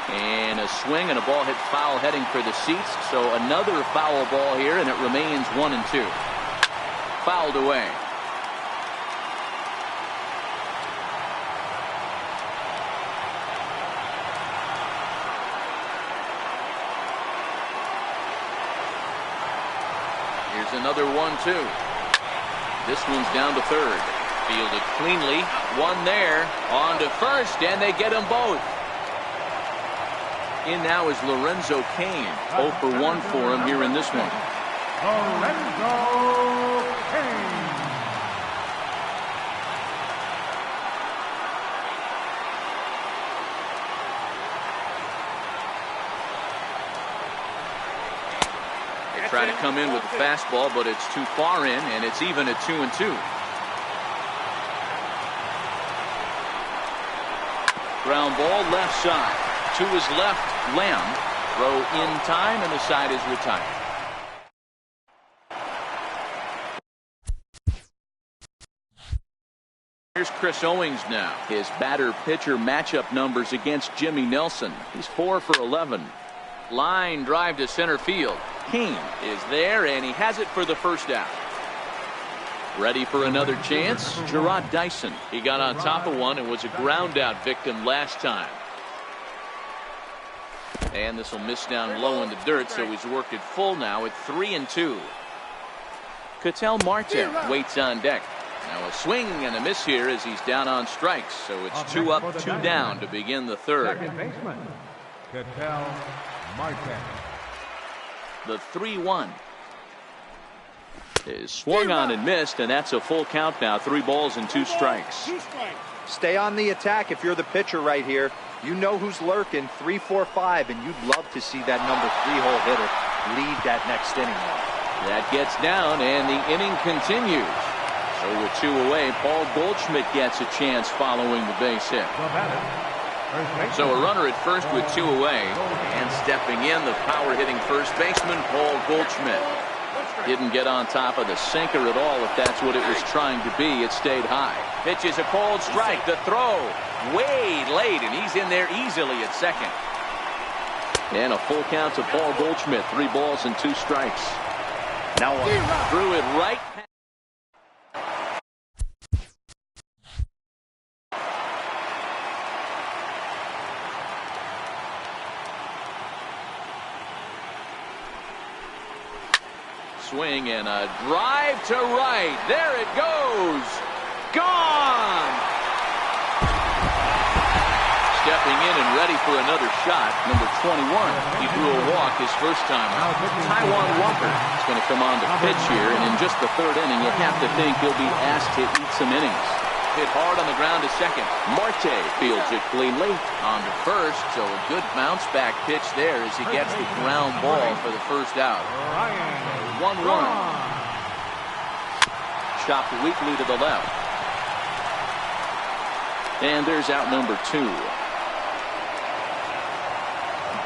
Speaker 1: And a swing and a ball hit foul heading for the seats. So another foul ball here, and it remains 1 and 2. Fouled away. Here's another 1-2. This one's down to third. Fielded cleanly. One there. On to first, and they get them both. In now is Lorenzo Cain. 0 for 1 for him here in this one.
Speaker 4: Lorenzo Cain.
Speaker 1: They try to come in with the fastball, but it's too far in, and it's even at 2 and 2. Ground ball left side. To his left, Lamb. Throw in time, and the side is retired. Here's Chris Owings now. His batter-pitcher matchup numbers against Jimmy Nelson. He's 4 for 11. Line drive to center field. King is there, and he has it for the first out. Ready for another chance? Gerard Dyson. He got on top of one and was a ground-out victim last time. And this will miss down low in the dirt, so he's worked it full now at 3 and 2. KTL Marte waits on deck. Now a swing and a miss here as he's down on strikes, so it's 2 up, 2 down to begin the third.
Speaker 4: Second baseman, KTL Marte.
Speaker 1: The 3-1 is swung on and missed, and that's a full count now. 3 balls and 2 strikes.
Speaker 3: Stay on the attack if you're the pitcher right here. You know who's lurking, 3, 4, 5, and you'd love to see that number 3-hole hitter lead that next inning.
Speaker 1: That gets down, and the inning continues. So with 2 away, Paul Goldschmidt gets a chance following the base hit. So a runner at first with 2 away, and stepping in, the power-hitting first baseman, Paul Goldschmidt. Didn't get on top of the sinker at all, if that's what it was trying to be. It stayed high. Pitch is a cold strike. The throw way late, and he's in there easily at second. And a full count to Paul Goldschmidt. 3 balls and 2 strikes. Now threw it right. Swing and a drive to right. There it goes. Gone. stepping in and ready for another shot. Number 21. He drew a walk his first time out. Taijuan Walker is going to come on to pitch here, and in just the third inning, you have to think he'll be asked to eat some innings. Hit hard on the ground to second. Marte fields it cleanly on to first, so a good bounce back pitch there as he gets the ground ball for the first out. 1-1. Chopped weakly to the left. And there's out number 2.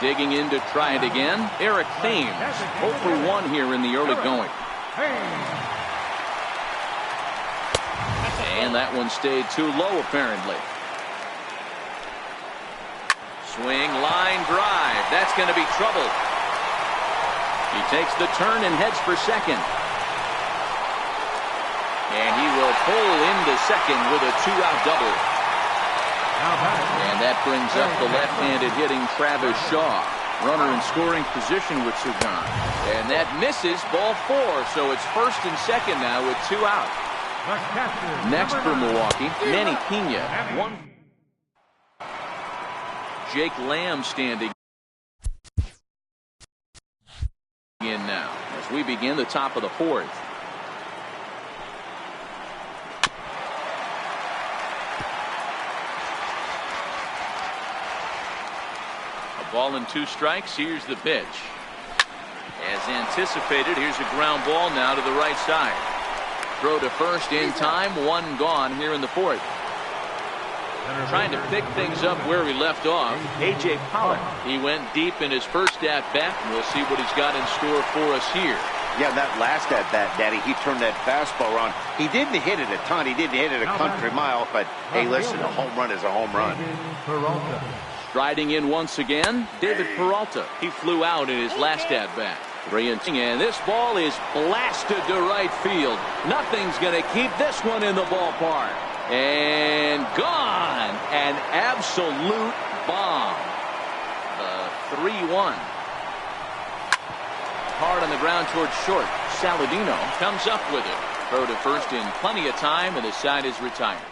Speaker 1: Digging in to try it again, Eric Thames. 0 for 1 here in the early going. And that one stayed too low, apparently. Swing, line drive. That's going to be trouble. He takes the turn and heads for second. And he will pull into second with a 2-out double. And that brings up the left-handed hitting Travis Shaw. Runner in scoring position with Sugan. And that misses, ball 4. So it's first and second now with 2 out. Next for Milwaukee, Manny Pena. 1. Jake Lamb standing in now as we begin the top of the 4th. A ball and 2 strikes. Here's the pitch. As anticipated, here's a ground ball now to the right side. Throw to first in time, 1 gone here in the 4th. Trying to pick things up where we left off, A.J. Pollock. He went deep in his first at-bat, and we'll see what he's got in store for us here.
Speaker 2: Yeah, that last at-bat, Daddy, he turned that fastball on. He didn't hit it a ton. He didn't hit it a country mile, but, hey, listen, a home run is a home run.
Speaker 1: Striding in once again, David Peralta. He flew out in his last at-bat. And this ball is blasted to right field. Nothing's going to keep this one in the ballpark. And gone. An absolute bomb. 3-1. Hard on the ground towards short. Saladino comes up with it. Throw to first in plenty of time, and the side is retired.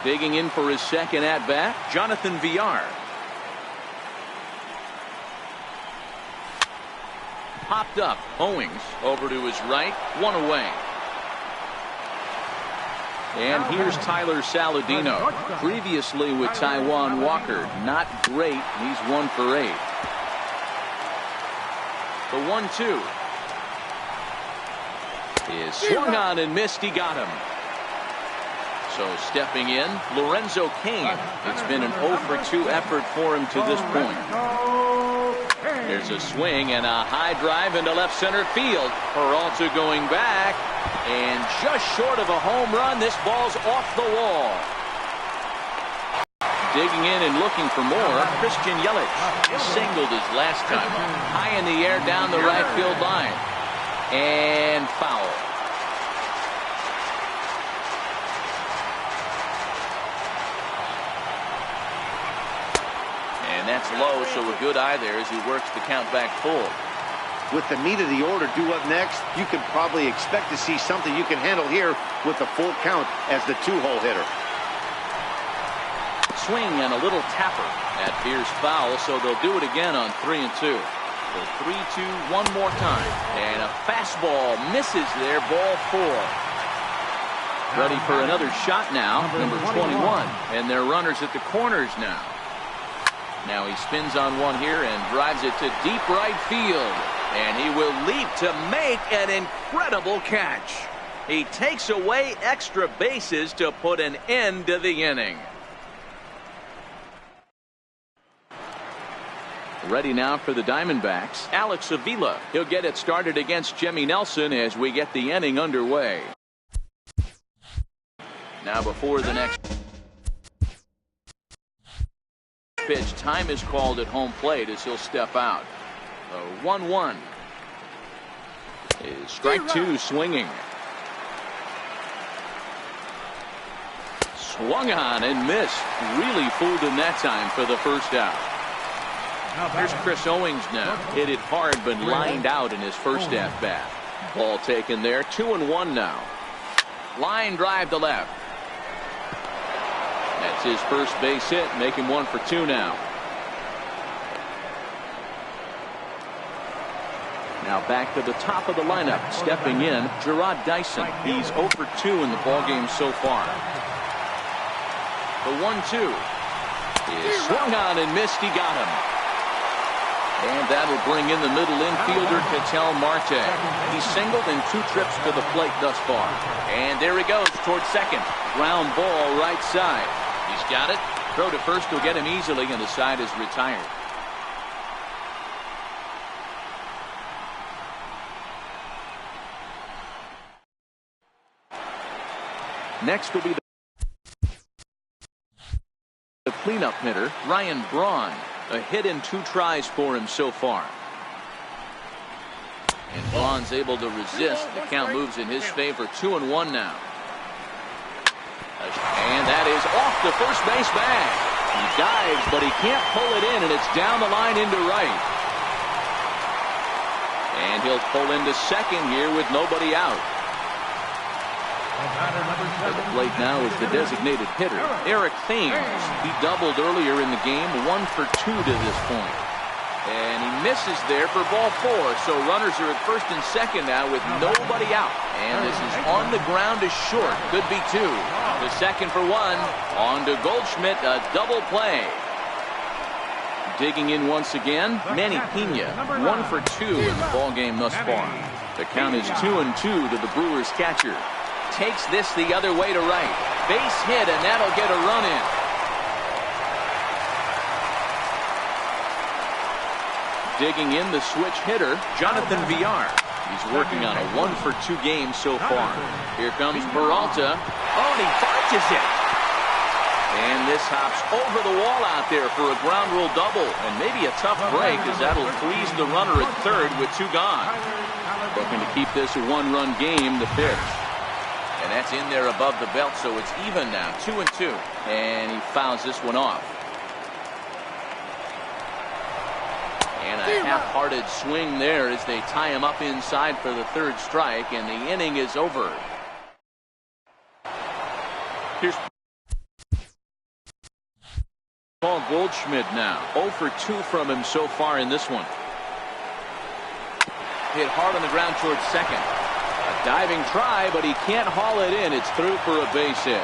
Speaker 1: Digging in for his second at-bat, Jonathan Villar. Popped up. Owings over to his right. 1 away. And here's Tyler Saladino. Previously with Taijuan Walker. Not great. He's 1 for 8. The 1-2 is swung on and missed. He got him. So stepping in, Lorenzo Cain. It's been an 0 for 2 effort for him to this point. There's a swing and a high drive into left center field. Peralta going back, and just short of a home run. This ball's off the wall. Digging in and looking for more, Christian Yelich. Singled his last time. High in the air down the right field line. And foul. And that's low, so a good eye there as he works the count back full.
Speaker 2: With the meat of the order due up next, you can probably expect to see something you can handle here with the full count as the 2-hole hitter.
Speaker 1: Swing and a little tapper. That appears foul, so they'll do it again on 3-2. So 3-2 one more time. And a fastball misses there, ball 4. Ready for another shot now, number 21. And they're runners at the corners now. Now he spins on one here and drives it to deep right field. And he will leap to make an incredible catch. He takes away extra bases to put an end to the inning. Ready now for the Diamondbacks, Alex Avila. He'll get it started against Jimmy Nelson as we get the inning underway. Now before the next pitch, time is called at home plate as he'll step out. 1-1 is strike 2 swinging. Swung on and missed. Really fooled him that time for the first out. Here's Chris Owings now. Hit it hard but lined out in his first at bat. Ball taken there. 2-1 now. Line drive to left. That's his first base hit, making 1 for 2 now. Now back to the top of the lineup, stepping in, Gerard Dyson. He's 0 for 2 in the ballgame so far. The 1-2 is swung on and missed. He got him. And that'll bring in the middle infielder, KTL Marte. He's singled in 2 trips to the plate thus far. And there he goes towards second. Ground ball right side. He's got it. Throw to first will get him easily, and the side is retired. Next will be the cleanup hitter, Ryan Braun. A hit in 2 tries for him so far. And Braun's able to resist. The count moves in his favor. 2-1 now. And that is off the first base bag. He dives, but he can't pull it in, and it's down the line into right. And he'll pull into second here with nobody out. At the plate now is the designated hitter, Eric Thames. He doubled earlier in the game, 1 for 2 to this point. And he misses there for ball 4. So runners are at first and second now with nobody out. And this is on the ground to short. Could be 2. The second for 1. On to Goldschmidt, a double play. Digging in once again, Manny Pena, 1 for 2 in the ballgame thus far. The count is 2-2 to the Brewers catcher. Takes this the other way to right. Base hit, and that'll get a run in. Digging in the switch hitter, Jonathan Villar. He's working on a 1 for 2 game so far. Here comes Peralta. Oh, and he dodges it. And this hops over the wall out there for a ground rule double. And maybe a tough break, as that'll freeze the runner at third with 2 gone. Looking to keep this a 1-run game, the pitch. And that's in there above the belt, so it's even now, 2-2. And he fouls this one off. And a half-hearted swing there as they tie him up inside for the 3rd strike, and the inning is over. Here's Paul Goldschmidt now. 0 for 2 from him so far in this one. Hit hard on the ground towards second. A diving try, but he can't haul it in. It's through for a base hit.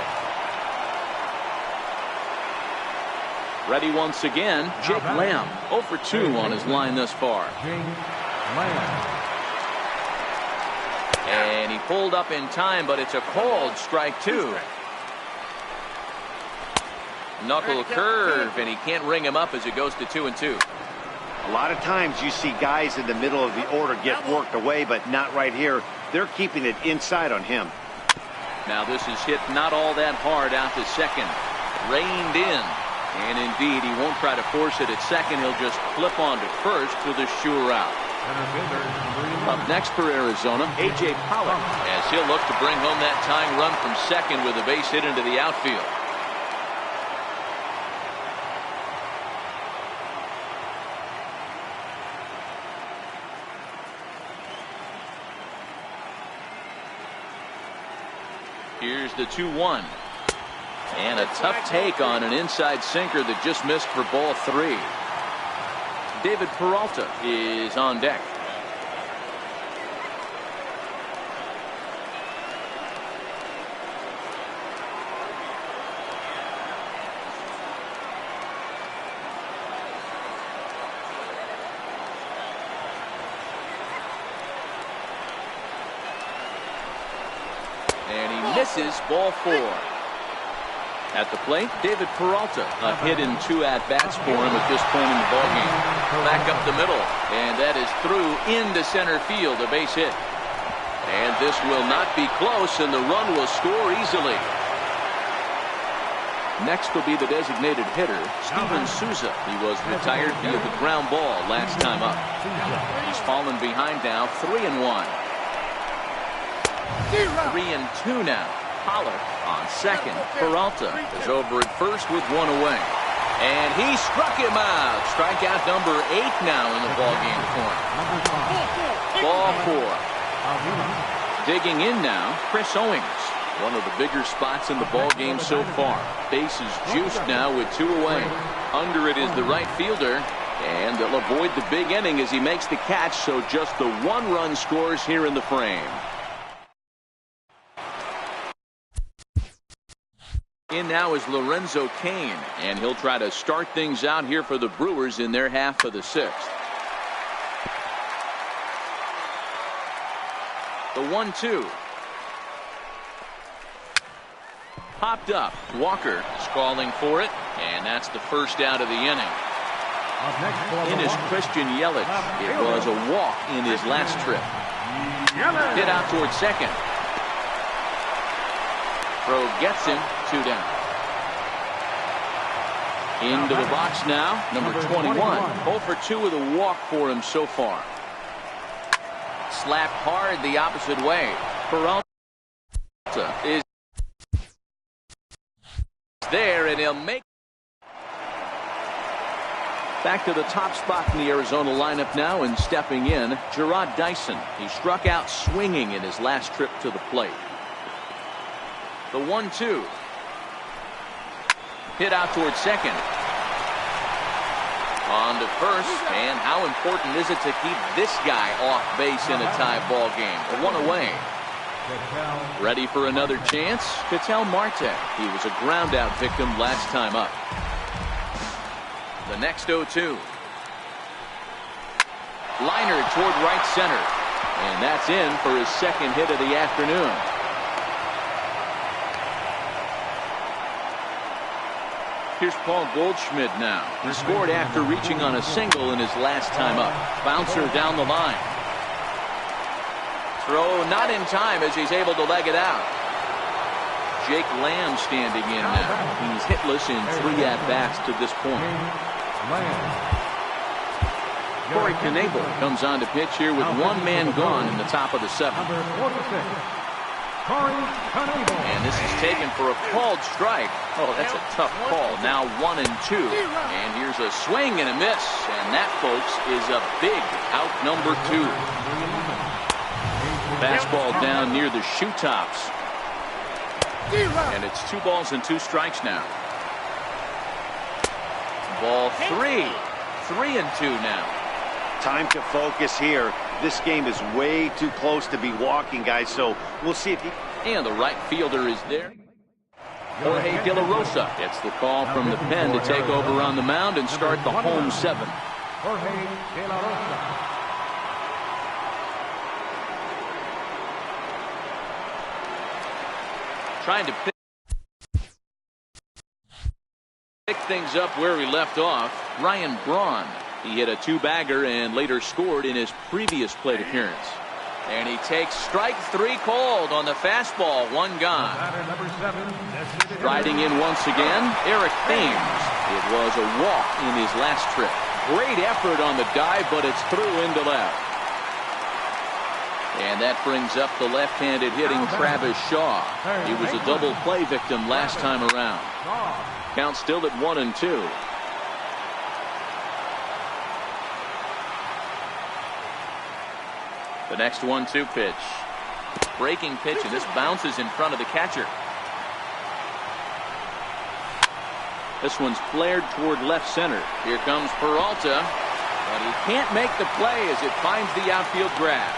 Speaker 1: Ready once again, Jake Lamb. 0 for 2 on his line thus far. And he pulled up in time, but it's a cold strike 2. Knuckle curve, and he can't ring him up as it goes to 2-2.
Speaker 2: A lot of times you see guys in the middle of the order get worked away, but not right here. They're keeping it inside on him.
Speaker 1: Now this is hit not all that hard out to second. Reined in. And indeed, he won't try to force it at second. He'll just flip on to first for the sure out. Up next for Arizona, A.J. Pollock, as he'll look to bring home that tying run from second with a base hit into the outfield. Here's the 2-1. And a tough take on an inside sinker that just missed for ball 3. David Peralta is on deck. And he misses ball 4. At the plate, David Peralta. A hit in 2 at-bats for him at this point in the ballgame. Back up the middle, and that is through into center field, a base hit. And this will not be close, and the run will score easily. Next will be the designated hitter, Steven Souza. He was retired via the ground ball last time up. He's fallen behind now, 3-1. 3-2 now. Pollock on second. Peralta is over at first with 1 away. And he struck him out. Strikeout number 8 now in the ballgame for him. Ball 4. Digging in now, Chris Owings. One of the bigger spots in the ball game so far. Base is juiced now with 2 away. Under it is the right fielder, and they'll avoid the big inning as he makes the catch, so just the 1 run scores here in the frame. In now is Lorenzo Cain, and he'll try to start things out here for the Brewers in their half of the 6th. The 1-2. Popped up. Walker is calling for it, and that's the first out of the inning. In is Christian Yelich. It was a walk in his last trip. Hit out towards second. Throw gets him, 2 down. Into the box now, number 21. 0 for 2 with a walk for him so far. Slapped hard the opposite way. Peralta is there, and he'll make. Back to the top spot in the Arizona lineup now, and stepping in, Gerard Dyson. He struck out swinging in his last trip to the plate. The 1-2. Hit out towards second. On to first, and how important is it to keep this guy off base in a tie ball game? 1 away. Ready for another chance? KTL Marte. He was a ground out victim last time up. The next 0-2. Liner toward right center. And that's in for his second hit of the afternoon. Here's Paul Goldschmidt now. He scored after reaching on a single in his last time up. Bouncer down the line. Throw not in time as he's able to leg it out. Jake Lamb standing in now. He's hitless in 3 at-bats to this point. Corey Knebel comes on to pitch here with 1 man gone in the top of the 7th. And this is taken for a called strike. Oh, that's a tough call. Now 1-2. And here's a swing and a miss. And that, folks, is a big out number 2. Fastball down near the shoe tops. And it's 2 balls and 2 strikes now. Ball 3. 3-2 now.
Speaker 2: Time to focus here. This game is way too close to be walking, guys, so we'll see if he...
Speaker 1: And the right fielder is there. Jorge De La Rosa gets the call from the pen to take over on the mound and start the home 7th.
Speaker 4: Jorge De La Rosa.
Speaker 1: Trying to pick things up where we left off. Ryan Braun. He hit a 2-bagger and later scored in his previous plate appearance. And he takes strike 3 called on the fastball. 1 gone. Riding in once again, Eric Thames. It was a walk in his last trip. Great effort on the dive, but it's through into left. And that brings up the left-handed hitting Travis Shaw. He was a double play victim last time around. Count still at 1-2. The next 1-2 pitch. Breaking pitch, and this bounces in front of the catcher. This one's flared toward left center. Here comes Peralta, but he can't make the play as it finds the outfield grass.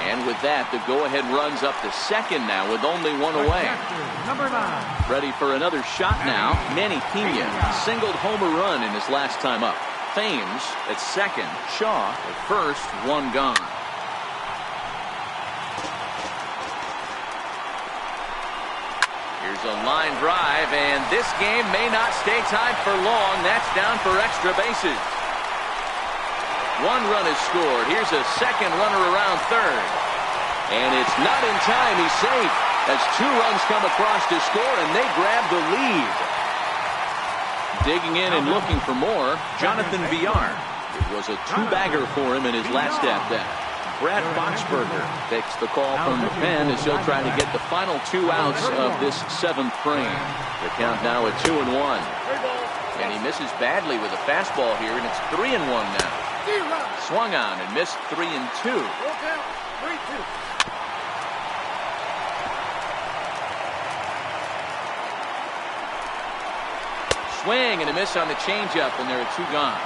Speaker 1: And with that, the go-ahead runs up to second now with only 1 away. Ready for another shot now. Manny Pena singled home a run in his last time up. Thames at second. Shaw at first. 1 gone. Here's a line drive, and this game may not stay tied for long. That's down for extra bases. 1 run is scored. Here's a second runner around third. And it's not in time. He's safe as 2 runs come across to score, and they grab the lead. Digging in and looking for more, Jonathan Villar. It was a 2-bagger for him in his last at-bat. Brad Boxberger takes the call from the pen as he'll try to get the final 2 outs of this 7th frame. The count now at 2-1. And he misses badly with a fastball here, and it's 3-1 now. Swung on and missed 3-2. Swing and a miss on the changeup, and there are 2 gone.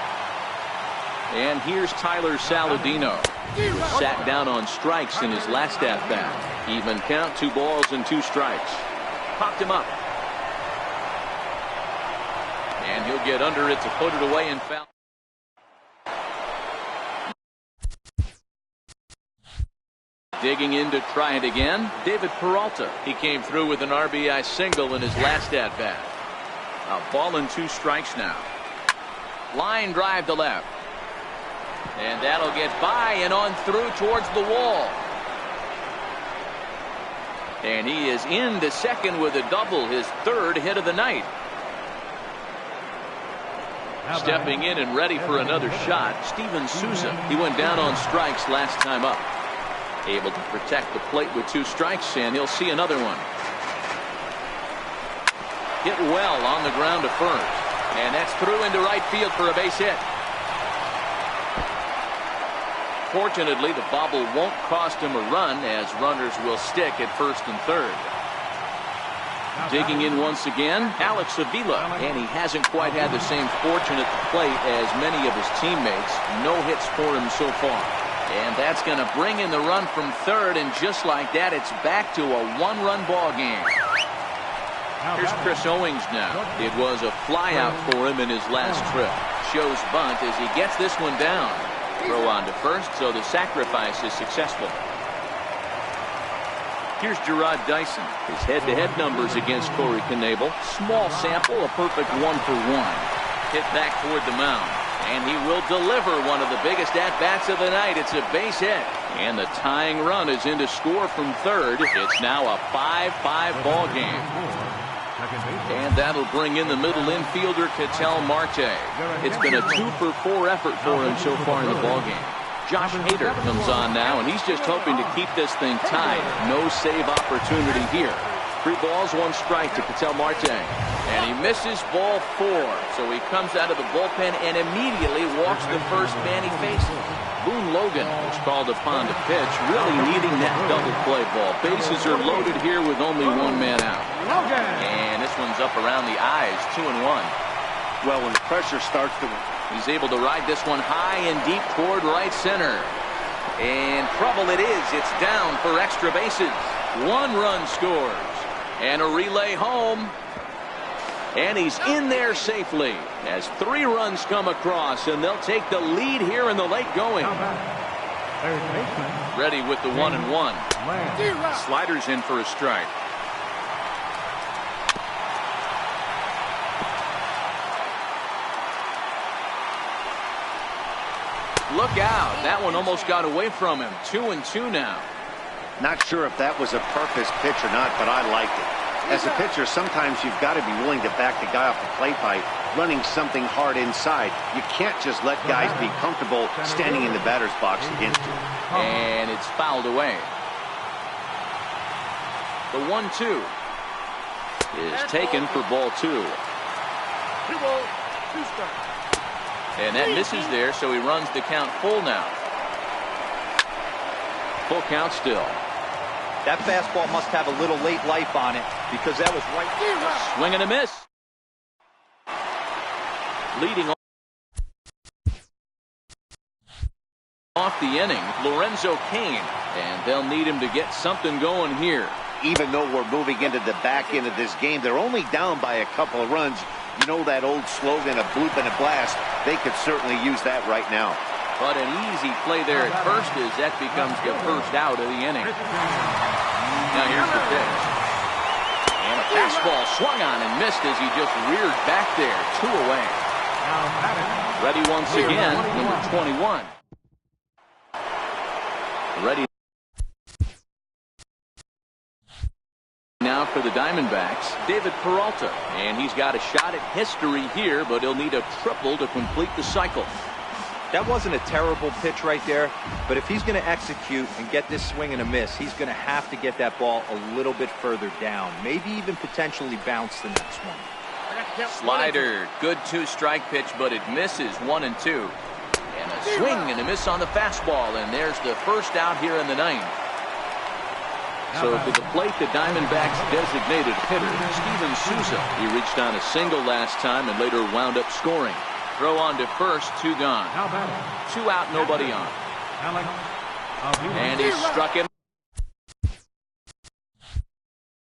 Speaker 1: And here's Tyler Saladino. Sat down on strikes in his last at-bat. Even count, 2 balls and 2 strikes. Popped him up. And he'll get under it to put it away and foul. Digging in to try it again, David Peralta. He came through with an RBI single in his last at-bat. A ball and 2 strikes now. Line drive to left. And that'll get by and on through towards the wall. And he is into second with a double, his 3rd hit of the night. Stepping in and ready for another shot, Steven Souza. He went down on strikes last time up. Able to protect the plate with 2 strikes, and he'll see another one. Hit well on the ground to first. And that's through into right field for a base hit. Fortunately, the bobble won't cost him a run, as runners will stick at first and third. Digging in once again, Alex Avila, and he hasn't quite had the same fortune at the plate as many of his teammates. No hits for him so far. And that's going to bring in the run from third, and just like that, it's back to a 1-run ball game. Here's Chris Owings now. It was a flyout for him in his last trip. Shows bunt as he gets this one down. Throw on to first, so the sacrifice is successful. Here's Gerard Dyson. His head-to-head numbers against Corey Knebel. Small sample, a perfect 1-for-1. Hit back toward the mound. And he will deliver one of the biggest at-bats of the night. It's a base hit. And the tying run is in to score from third. It's now a 5-5 ball game. And that'll bring in the middle infielder, KTL Marte. It's been a 2-for-4 effort for him so far in the ballgame. Josh Hader comes on now, and he's just hoping to keep this thing tied. No save opportunity here. 3 balls, 1 strike to KTL Marte. And he misses ball 4. So he comes out of the bullpen and immediately walks the first man he faces. Boone Logan was called upon to pitch, really needing that double play ball. Bases are loaded here with only 1 man out. And this one's up around the eyes, 2-1.
Speaker 2: Well, when the pressure starts to...
Speaker 1: He's able to ride this one high and deep toward right center. And trouble it is. It's down for extra bases. 1 run scores. And a relay home. And he's in there safely as 3 runs come across, and they'll take the lead here in the late going. Ready with the 1-1. Sliders in for a strike. Look out. That one almost got away from him. 2-2 now.
Speaker 2: Not sure if that was a purpose pitch or not, but I liked it. As a pitcher, sometimes you've got to be willing to back the guy off the plate by running something hard inside. You can't just let guys be comfortable standing in the batter's box against you.
Speaker 1: And it's fouled away. The 1-2 is taken for ball 2. And that misses there, so he runs the count full now. Full count still.
Speaker 3: That fastball must have a little late life on it, because that was right.
Speaker 1: Swing and a miss. Leading off the inning, Lorenzo Cain. And they'll need him to get something going here.
Speaker 2: Even though we're moving into the back end of this game, they're only down by a couple of runs. You know that old slogan, a bloop and a blast. They could certainly use that right now.
Speaker 1: But an easy play there at first as that becomes the first out of the inning. Now here's the pitch. And a fastball swung on and missed as he just reared back there. 2 away. Ready once again, number 21. Ready now for the Diamondbacks, David Peralta. And he's got a shot at history here, but he'll need a triple to complete the cycle.
Speaker 3: That wasn't a terrible pitch right there, but if he's going to execute and get this swing and a miss, he's going to have to get that ball a little bit further down, maybe even potentially bounce the next one.
Speaker 1: Slider, good 2-strike pitch, but it misses 1-2. And a swing and a miss on the fastball, and there's the first out here in the 9th. So to the plate, the Diamondbacks designated hitter, Steven Souza. He reached on a single last time and later wound up scoring. Throw on to first, 2 gone. 2 out, nobody on. And he struck him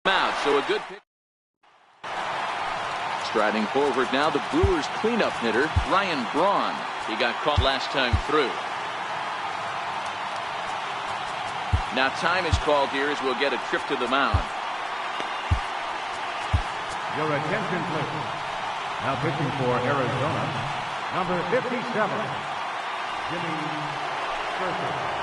Speaker 1: out, so a good pitch. Striding forward now, the Brewers cleanup hitter, Ryan Braun. He got caught last time through. Now time is called here as we'll get a trip to the mound.
Speaker 4: Your attention, please. Now pitching for Arizona, number 57, Jimmy Scherzer.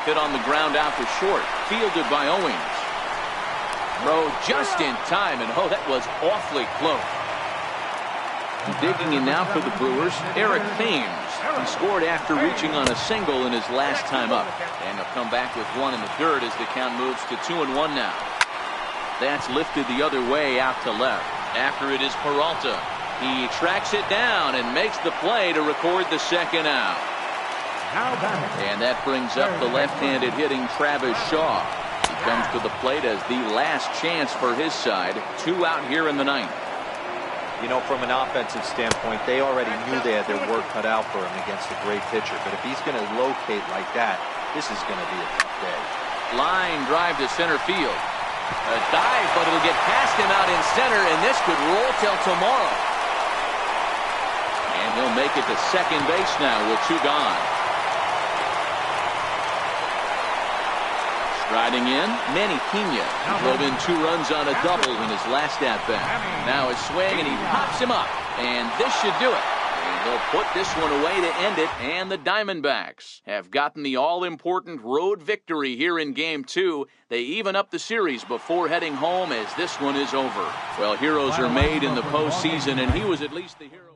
Speaker 1: Hit on the ground out to short. Fielded by Owens. Throw just in time, and that was awfully close. Digging in now for the Brewers, Eric Thames. He scored after reaching on a single in his last time up. And he'll come back with 1 in the third as the count moves to 2-1 now. That's lifted the other way out to left. After it is Peralta. He tracks it down and makes the play to record the second out. And that brings up the left-handed hitting Travis Shaw. He comes to the plate as the last chance for his side. 2 out here in the 9th.
Speaker 3: You know, from an offensive standpoint, they already knew they had their work cut out for him against a great pitcher. But if he's going to locate like that, this is going to be a tough day.
Speaker 1: Line drive to center field. A dive, but it'll get past him out in center, and this could roll till tomorrow. And he'll make it to second base now with 2 gone. Striding in, Manny Pena. He drove in 2 runs on a double in his last at-bat. Now a swing, and he pops him up. And this should do it. And he'll put this one away to end it. And the Diamondbacks have gotten the all-important road victory here in Game 2. They even up the series before heading home as this one is over. Well, heroes are made in the postseason, and he was at least the hero.